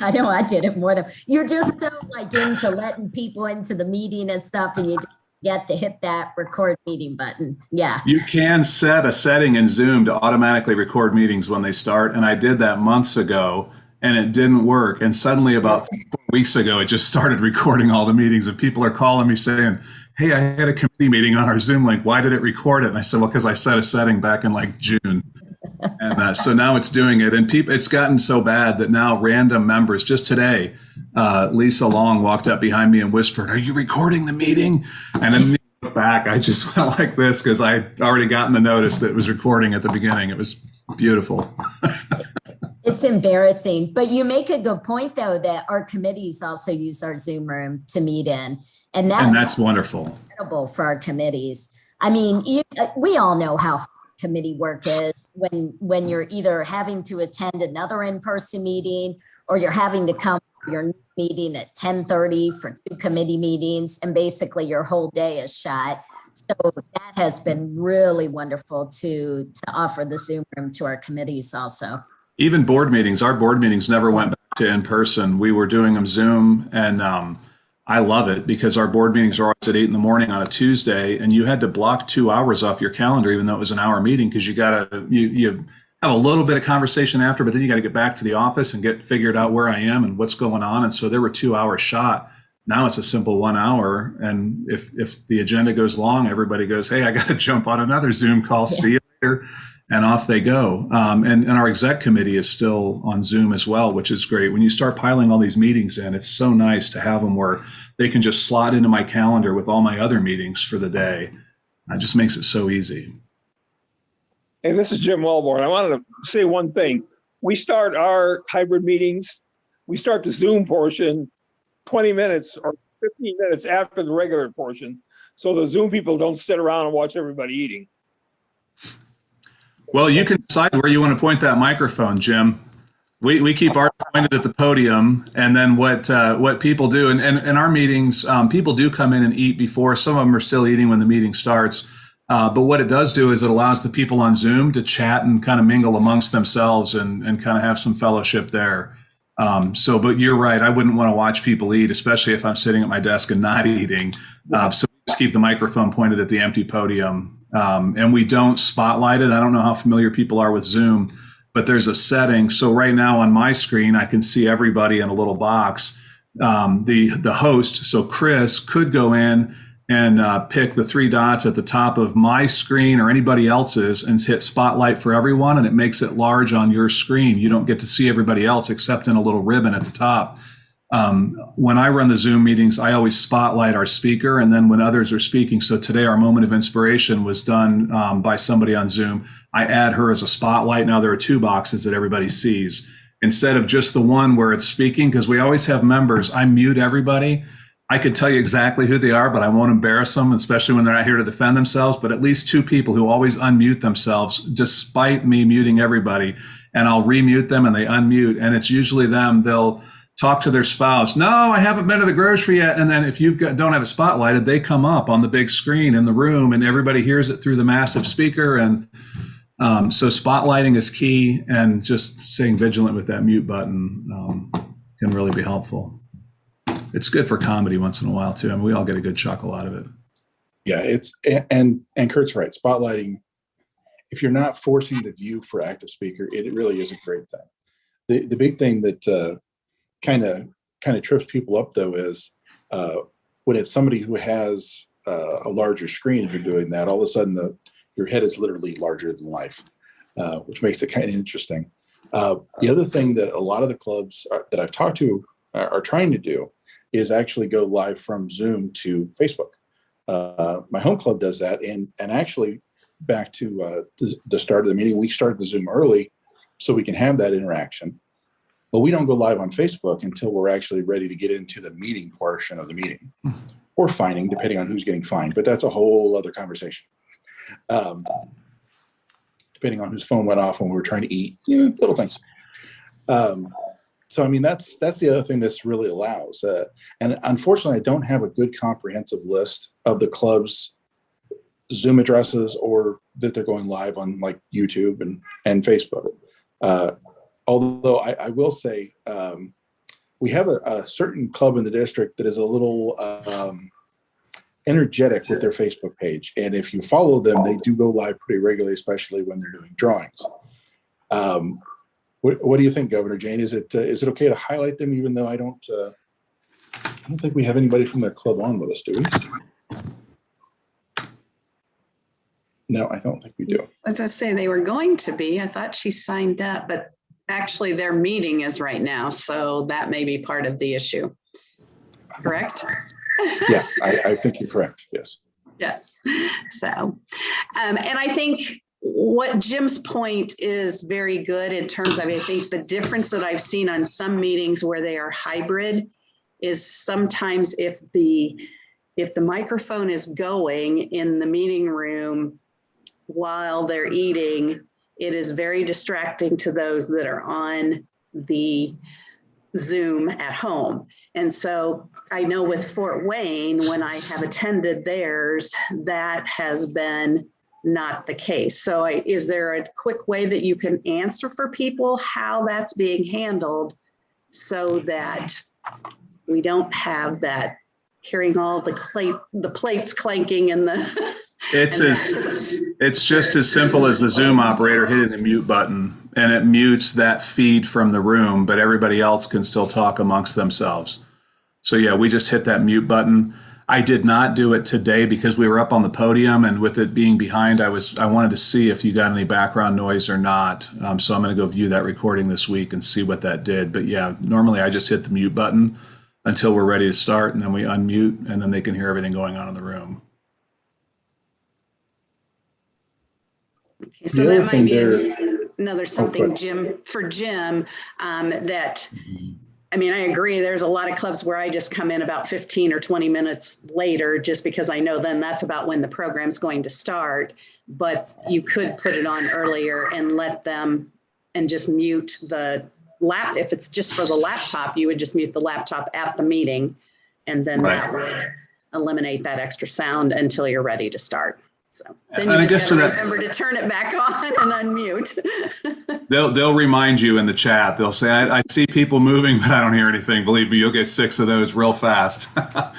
I know I did it more than you're just so into letting people into the meeting and stuff, and you get to hit that record meeting button. Yeah.
You can set a setting in Zoom to automatically record meetings when they start. And I did that months ago. And it didn't work. And suddenly about 4 weeks ago, it just started recording all the meetings. And people are calling me saying, hey, I had a committee meeting on our Zoom link. Why did it record it? And I said, well, because I set a setting back in like June. And so now it's doing it. And it's gotten so bad that now random members, just today, Lisa Long walked up behind me and whispered, are you recording the meeting? And then back, I just went like this because I'd already gotten the notice that it was recording at the beginning. It was beautiful.
It's embarrassing, but you make a good point though, that our committees also use our Zoom room to meet in. And that's
wonderful.
Incredible for our committees. I mean, we all know how hard committee work is when you're either having to attend another in-person meeting or you're having to come to your meeting at 10:30 for 2 committee meetings, and basically your whole day is shot. So that has been really wonderful to offer the Zoom room to our committees also.
Even board meetings, our board meetings never went back to in person. We were doing them Zoom, and I love it because our board meetings are always at 8 a.m. on a Tuesday, and you had to block 2 hours off your calendar, even though it was an hour meeting, because you have a little bit of conversation after, but then you got to get back to the office and get figured out where I am and what's going on. And so there were 2 hours shot. Now it's a simple 1 hour, and if the agenda goes long, everybody goes, hey, I got to jump on another Zoom call. Yeah. See you later. And off they go. And our exec committee is still on Zoom as well, which is great. When you start piling all these meetings in, it's so nice to have them where they can just slot into my calendar with all my other meetings for the day. It just makes it so easy.
Hey, this is Jim Wellborn. I wanted to say one thing. We start our hybrid meetings, we start the Zoom portion 20 minutes or 15 minutes after the regular portion, so the Zoom people don't sit around and watch everybody eating.
Well, you can decide where you want to point that microphone, Jim. We keep ours pointed at the podium, and then what people do, and in our meetings, people do come in and eat before. Some of them are still eating when the meeting starts, But what it does do is it allows the people on Zoom to chat and kind of mingle amongst themselves and kind of have some fellowship there. But you're right. I wouldn't want to watch people eat, especially if I'm sitting at my desk and not eating. So just keep the microphone pointed at the empty podium. And we don't spotlight it. I don't know how familiar people are with Zoom, but there's a setting. So right now on my screen, I can see everybody in a little box. The host, so Chris, could go in and pick the 3 dots at the top of my screen or anybody else's and hit spotlight for everyone, and it makes it large on your screen. You don't get to see everybody else except in a little ribbon at the top. When I run the Zoom meetings, I always spotlight our speaker, and then when others are speaking, so today our moment of inspiration was done by somebody on Zoom. I add her as a spotlight. Now there are 2 boxes that everybody sees instead of just the one where it's speaking, because we always have members. I mute everybody. I could tell you exactly who they are, but I won't embarrass them, especially when they're not here to defend themselves. But at least 2 people who always unmute themselves, despite me muting everybody, and I'll remute them and they unmute. And it's usually them. They'll talk to their spouse. No, I haven't been to the grocery yet. And then if don't have it spotlighted, they come up on the big screen in the room and everybody hears it through the massive speaker. And so spotlighting is key, and just staying vigilant with that mute button can really be helpful. It's good for comedy once in a while too. I mean, we all get a good chuckle out of it.
Yeah, and Kurt's right. Spotlighting, if you're not forcing the view for active speaker, it really is a great thing. The big thing that kind of trips people up though is when it's somebody who has a larger screen. If you're doing that, all of a sudden your head is literally larger than life, which makes it kind of interesting. The other thing that a lot of the clubs that I've talked to are trying to do is actually go live from Zoom to Facebook. My home club does that, and actually back to the start of the meeting, we started the Zoom early so we can have that interaction. But we don't go live on Facebook until we're actually ready to get into the meeting portion of the meeting, or fining, depending on who's getting fined. But that's a whole other conversation. Depending on whose phone went off when we were trying to eat, little things. So, I mean, that's the other thing this really allows. And unfortunately, I don't have a good comprehensive list of the club's Zoom addresses, or that they're going live on like YouTube and Facebook. Although I will say we have a certain club in the district that is a little energetic with their Facebook page. And if you follow them, they do go live pretty regularly, especially when they're doing drawings. What do you think, Governor Jane? Is it okay to highlight them, even though I don't think we have anybody from their club on with us, do we? No, I don't think we do.
As I say, they were going to be. I thought she signed up, but actually their meeting is right now, so that may be part of the issue. Correct?
Yeah, I think you're correct. Yes.
Yes. So, and I think what Jim's point is very good in terms of, I think the difference that I've seen on some meetings where they are hybrid is sometimes if the microphone is going in the meeting room while they're eating, it is very distracting to those that are on the Zoom at home. And so I know with Fort Wayne, when I have attended theirs, that has been not the case. So is there a quick way that you can answer for people how that's being handled so that we don't have that hearing all the plates clanking and the
it's just as simple as the Zoom operator hitting the mute button, and it mutes that feed from the room, but everybody else can still talk amongst themselves. So yeah, we just hit that mute button. I did not do it today because we were up on the podium, and with it being behind, I wanted to see if you got any background noise or not. So I'm going to go view that recording this week and see what that did. But yeah, normally I just hit the mute button until we're ready to start, and then we unmute, and then they can hear everything going on in the room.
Okay, so that might be another something, Jim, for Jim, that, I mean, I agree. There's a lot of clubs where I just come in about 15 or 20 minutes later, just because I know then that's about when the program's going to start. But you could put it on earlier and let them, and just mute the if it's just for the laptop, you would just mute the laptop at the meeting, and then that would eliminate that extra sound until you're ready to start. So
And
then
I
you
guess
just
to
gotta
that-
remember to turn it back on and unmute.
They'll remind you in the chat. They'll say, I see people moving, but I don't hear anything. Believe me, you'll get 6 of those real fast. The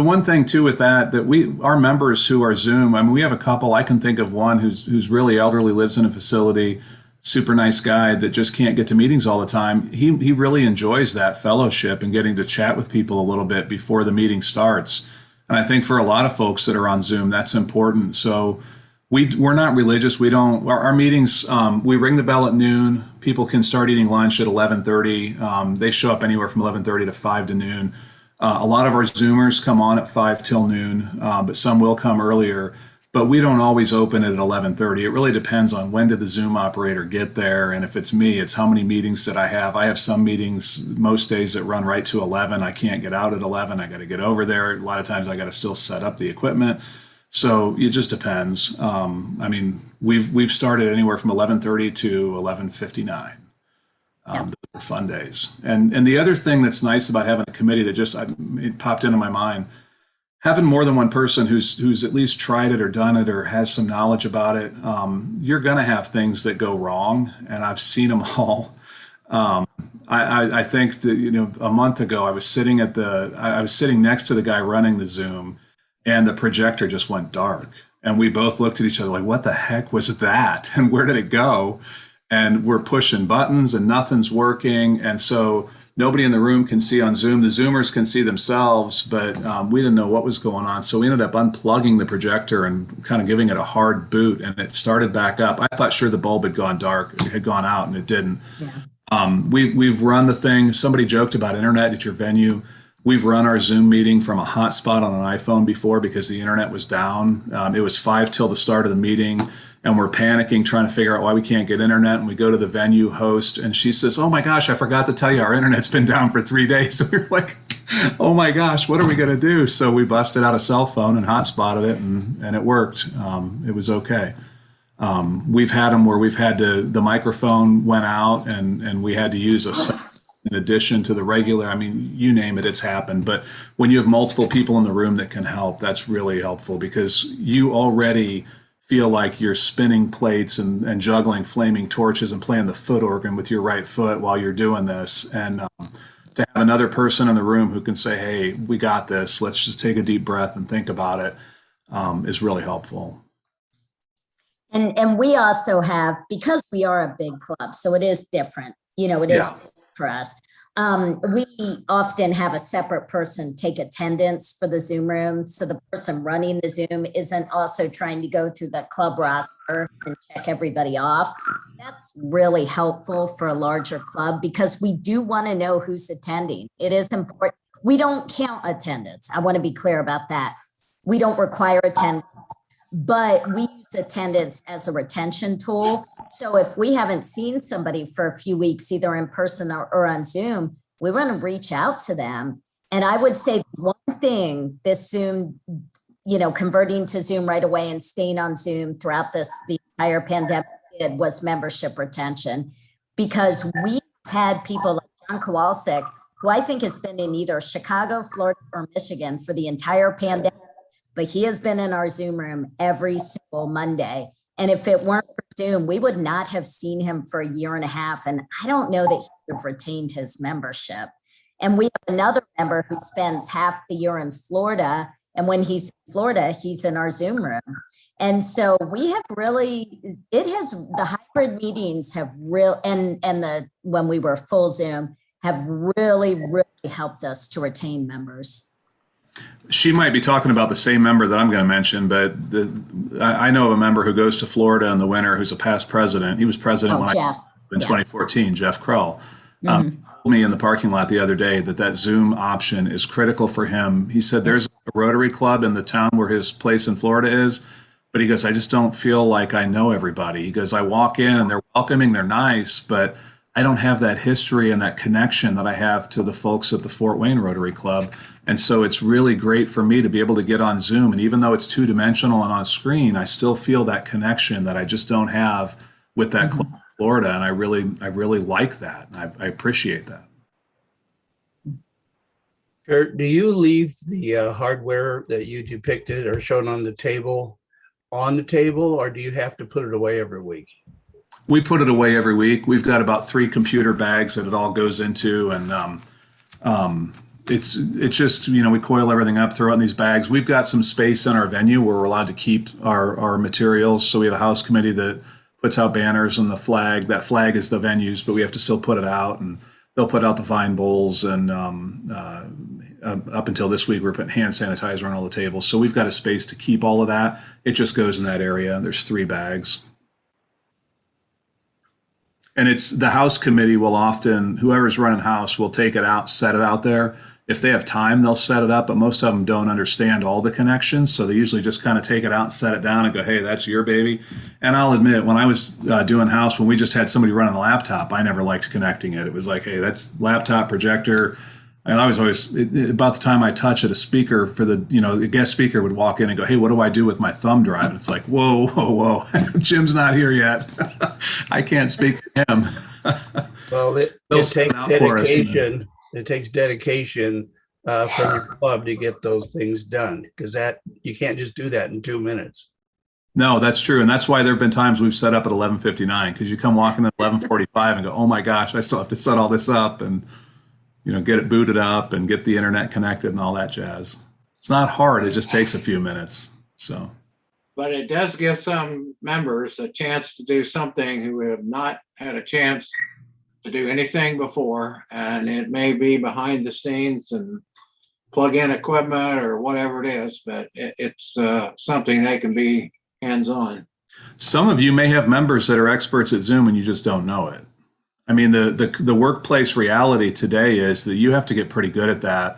one thing too with that our members who are Zoom, I mean, we have a couple. I can think of one who's really elderly, lives in a facility, super nice guy that just can't get to meetings all the time. He really enjoys that fellowship and getting to chat with people a little bit before the meeting starts. And I think for a lot of folks that are on Zoom, that's important. So we're not religious. We don't, our meetings, we ring the bell at noon. People can start eating lunch at 11:30. They show up anywhere from 11:30 to 5 to noon. A lot of our Zoomers come on at 5 till noon, but some will come earlier. But we don't always open it at 11:30. It really depends on when did the Zoom operator get there. And if it's me, it's how many meetings did I have? I have some meetings most days that run right to 11. I can't get out at 11. I got to get over there. A lot of times I got to still set up the equipment. So it just depends. I mean, we've started anywhere from 11:30 to 11:59. Those are fun days. And the other thing that's nice about having a committee that it popped into my mind, having more than one person who's at least tried it or done it or has some knowledge about it, you're going to have things that go wrong, and I've seen them all. I think that a month ago I was sitting next to the guy running the Zoom, and the projector just went dark, and we both looked at each other like, "What the heck was that? And where did it go?" And we're pushing buttons, and nothing's working, and so nobody in the room can see on Zoom. The Zoomers can see themselves, but we didn't know what was going on. So we ended up unplugging the projector and kind of giving it a hard boot, and it started back up. I thought sure the bulb had gone dark, it had gone out, and it didn't. Yeah. We've run the thing. Somebody joked about internet at your venue. We've run our Zoom meeting from a hotspot on an iPhone before because the internet was down. It was 5 till the start of the meeting, and we're panicking, trying to figure out why we can't get internet. And we go to the venue host, and she says, "Oh my gosh, I forgot to tell you, our internet's been down for 3 days." So we're like, "Oh my gosh, what are we going to do?" So we busted out a cell phone and hotspotted it, and it worked. It was okay. We've had them where the microphone went out, and we had to use in addition to the regular. I mean, you name it, it's happened. But when you have multiple people in the room that can help, that's really helpful, because you already feel like you're spinning plates and juggling flaming torches and playing the foot organ with your right foot while you're doing this. And to have another person in the room who can say, "Hey, we got this. Let's just take a deep breath and think about it," is really helpful.
And we also have, because we are a big club, so it is different. It is for us. We often have a separate person take attendance for the Zoom room. So the person running the Zoom isn't also trying to go through the club roster and check everybody off. That's really helpful for a larger club, because we do want to know who's attending. It is important. We don't count attendance. I want to be clear about that. We don't require attendance, but we use attendance as a retention tool. So if we haven't seen somebody for a few weeks, either in person or on Zoom, we want to reach out to them. And I would say one thing this Zoom, converting to Zoom right away and staying on Zoom throughout the entire pandemic did was membership retention, because we had people like John Kowalczyk, who I think has been in either Chicago, Florida, or Michigan for the entire pandemic, but he has been in our Zoom room every single Monday. And if it weren't for Zoom, we would not have seen him for a year and a half. And I don't know that he would have retained his membership. And we have another member who spends half the year in Florida. And when he's in Florida, he's in our Zoom room. And so we have the hybrid meetings have when we were full Zoom have really, really helped us to retain members.
She might be talking about the same member that I'm going to mention, but I know of a member who goes to Florida in the winter who's a past president. He was president in 2014, Jeff Krull. Told me in the parking lot the other day that Zoom option is critical for him. He said there's a Rotary club in the town where his place in Florida is, but he goes, "I just don't feel like I know everybody." He goes, "I walk in and they're welcoming, they're nice, but I don't have that history and that connection that I have to the folks at the Fort Wayne Rotary Club." And so it's really great for me to be able to get on Zoom. And even though it's two-dimensional and on screen, I still feel that connection that I just don't have with that club in Florida. And I really like that. I appreciate that.
Kurt, do you leave the hardware that you depicted or shown on the table, or do you have to put it away every week?
We put it away every week. We've got about 3 computer bags that it all goes into, and it's just, we coil everything up, throw it in these bags. We've got some space in our venue where we're allowed to keep our materials. So we have a house committee that puts out banners and the flag. That flag is the venues, but we have to still put it out, and they'll put out the vine bowls. And up until this week, we're putting hand sanitizer on all the tables. So we've got a space to keep all of that. It just goes in that area. There's 3 bags. And it's the house committee will often, whoever's running house will take it out, set it out there. If they have time, they'll set it up, but most of them don't understand all the connections. So they usually just kind of take it out and set it down and go, hey, that's your baby. And I'll admit, when I was doing house, when we just had somebody running the laptop, I never liked connecting it. It was like, hey, that's laptop, projector. And I was always, about the time I touch it, a speaker for the guest speaker would walk in and go, hey, what do I do with my thumb drive? And it's like, whoa. Jim's not here yet. I can't speak to him.
Well, it takes dedication. It takes dedication from your club to get those things done, because you can't just do that in 2 minutes.
No, that's true. And that's why there have been times we've set up at 11:59, because you come walking at 11:45 and go, oh my gosh, I still have to set all this up and get it booted up and get the internet connected and all that jazz. It's not hard. It just takes a few minutes. So,
but it does give some members a chance to do something who have not had a chance to do anything before, and it may be behind the scenes and plug in equipment or whatever it is, but it's something they can be hands-on.
Some of you may have members that are experts at Zoom and you just don't know it. I mean, the workplace reality today is that you have to get pretty good at that.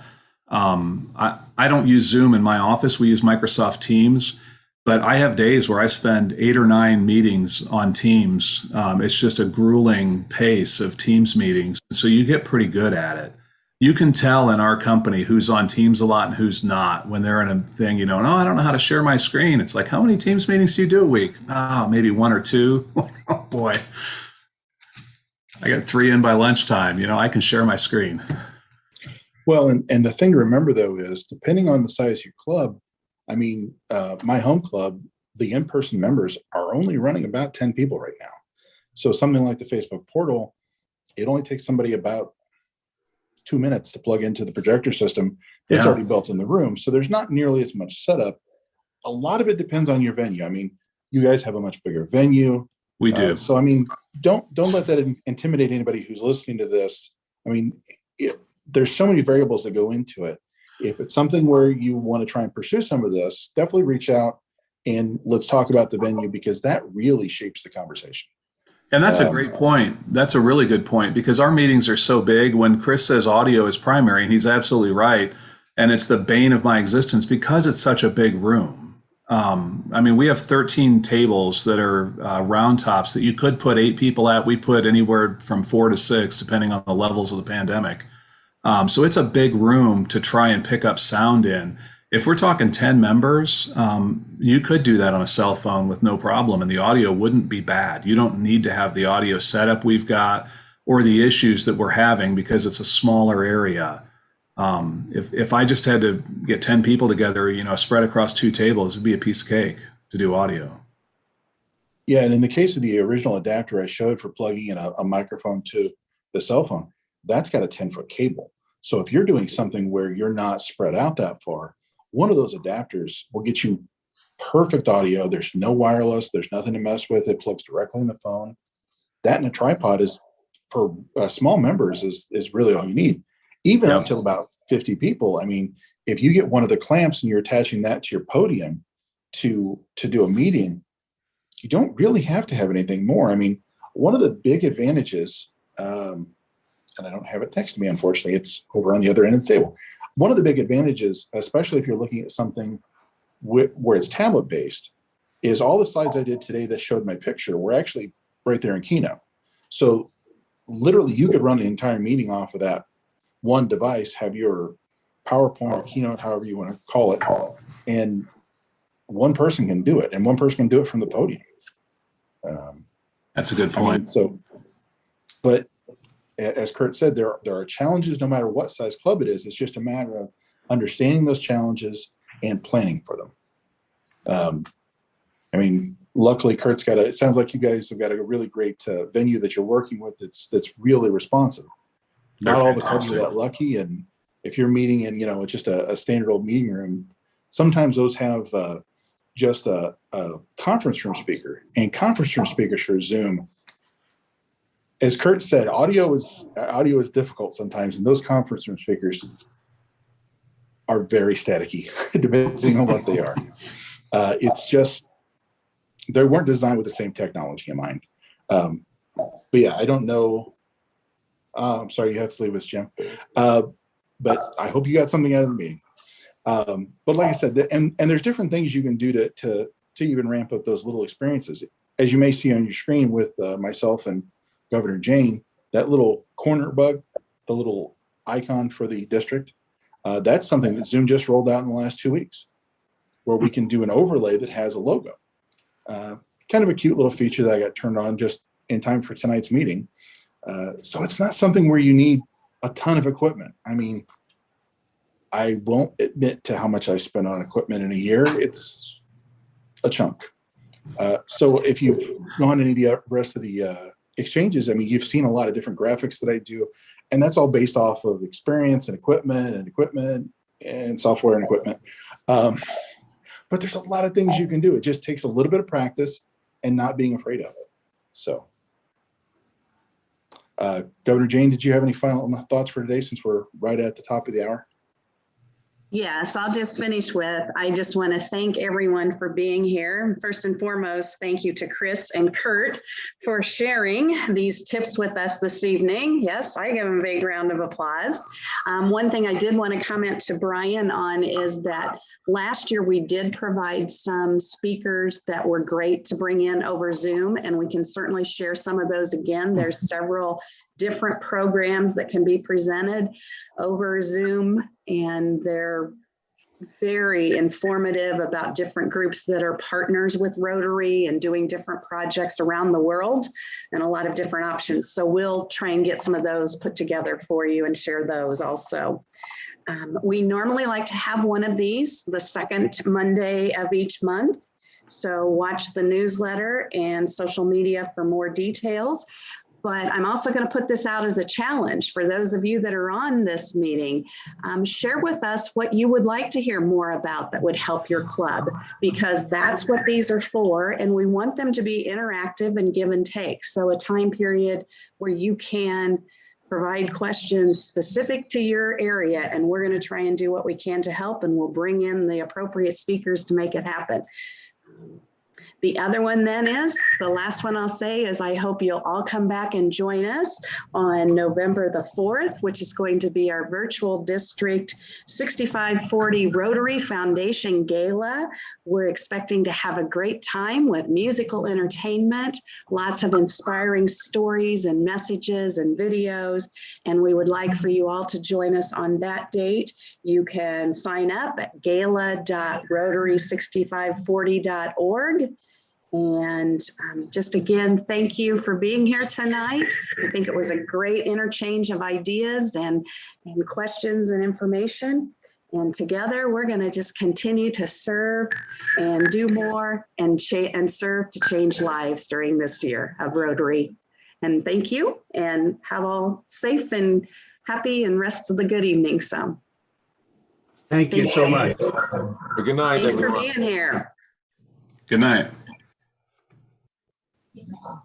I don't use Zoom in my office. We use Microsoft Teams, but I have days where I spend 8 or 9 meetings on Teams. It's just a grueling pace of Teams meetings. So you get pretty good at it. You can tell in our company who's on Teams a lot and who's not when they're in a thing, no, I don't know how to share my screen. It's like, how many Teams meetings do you do a week? Oh, maybe 1 or 2. Oh boy. I got 3 in by lunchtime. I can share my screen.
Well, and the thing to remember, though, is depending on the size of your club, I mean, my home club, the in-person members are only running about 10 people right now. So something like the Facebook portal, it only takes somebody about 2 minutes to plug into the projector system. It's already built in the room. So there's not nearly as much setup. A lot of it depends on your venue. I mean, you guys have a much bigger venue.
We do.
So, I mean, don't let that intimidate anybody who's listening to this. I mean, there's so many variables that go into it. If it's something where you want to try and pursue some of this, definitely reach out and let's talk about the venue, because that really shapes the conversation.
And that's a great point. That's a really good point, because our meetings are so big. When Chris says audio is primary, and he's absolutely right, and it's the bane of my existence because it's such a big room. I mean, we have 13 tables that are round tops that you could put 8 people at. We put anywhere from 4 to 6, depending on the levels of the pandemic. So it's a big room to try and pick up sound in. If we're talking 10 members, you could do that on a cell phone with no problem, and the audio wouldn't be bad. You don't need to have the audio setup we've got or the issues that we're having because it's a smaller area. If I just had to get 10 people together, spread across 2 tables, it'd be a piece of cake to do audio.
Yeah, and in the case of the original adapter I showed for plugging in a microphone to the cell phone, that's got a 10-foot cable. So if you're doing something where you're not spread out that far, one of those adapters will get you perfect audio. There's no wireless. There's nothing to mess with. It plugs directly in the phone. That and a tripod is, for small members, is really all you need. Even up to about 50 people. I mean, if you get one of the clamps and you're attaching that to your podium to do a meeting, you don't really have to have anything more. I mean, one of the big advantages, and I don't have it next to me, unfortunately, it's over on the other end of the table. One of the big advantages, especially if you're looking at something where it's tablet based, is all the slides I did today that showed my picture were actually right there in Keynote. So literally you could run the entire meeting off of that one device, have your PowerPoint or Keynote, however you want to call it, and one person can do it, and one person can do it from the podium.
That's a good point.
I mean, but as Kurt said, there are challenges no matter what size club it is. It's just a matter of understanding those challenges and planning for them. I mean, luckily Kurt's it sounds like you guys have got a really great venue that you're working with that's really responsive. Not all the clubs are that lucky. And if you're meeting in, it's just a standard old meeting room, sometimes those have just a conference room speaker, and conference room speakers for Zoom. As Kurt said, audio is difficult sometimes, and those conference room speakers are very staticky, depending on what they are. It's just, they weren't designed with the same technology in mind. But yeah, I don't know. I'm sorry you have to leave us, Jim. But I hope you got something out of the meeting. But like I said, and there's different things you can do to even ramp up those little experiences. As you may see on your screen with myself and Governor Jane, that little corner bug, the little icon for the district, that's something that Zoom just rolled out in the last 2 weeks, where we can do an overlay that has a logo. Kind of a cute little feature that I got turned on just in time for tonight's meeting. So it's not something where you need a ton of equipment. I mean, I won't admit to how much I spend on equipment in a year. It's a chunk. So if you've gone any of the rest of the exchanges, I mean, you've seen a lot of different graphics that I do, and that's all based off of experience and equipment and software and equipment. But there's a lot of things you can do. It just takes a little bit of practice and not being afraid of it. So, Governor Jane, did you have any final thoughts for today, since we're right at the top of the hour?
Yes, I'll just finish with, I just want to thank everyone for being here. First and foremost, thank you to Chris and Kurt for sharing these tips with us this evening. Yes, I give them a big round of applause. One thing I did want to comment to Brian on is that last year we did provide some speakers that were great to bring in over Zoom, and we can certainly share some of those again. There's several different programs that can be presented over Zoom, and they're very informative about different groups that are partners with Rotary and doing different projects around the world, and a lot of different options. So we'll try and get some of those put together for you and share those also. We normally like to have one of these the second Monday of each month. So watch the newsletter and social media for more details. But I'm also going to put this out as a challenge for those of you that are on this meeting. Share with us what you would like to hear more about that would help your club, because that's what these are for. And we want them to be interactive and give and take. So a time period where you can provide questions specific to your area, and we're going to try and do what we can to help, and we'll bring in the appropriate speakers to make it happen. The other one then is, the last one I'll say is, I hope you'll all come back and join us on November the 4th, which is going to be our virtual district 6540 Rotary Foundation Gala. We're expecting to have a great time with musical entertainment, lots of inspiring stories and messages and videos. And we would like for you all to join us on that date. You can sign up at gala.rotary6540.org. And just again, thank you for being here tonight. I think it was a great interchange of ideas and questions and information. And together, we're going to just continue to serve and do more and serve to change lives during this year of Rotary. And thank you, and have all safe and happy and rest of the good evening. So
Thank you so much.
Good night,
thanks
everyone.
for being here.
Good night.
Yeah.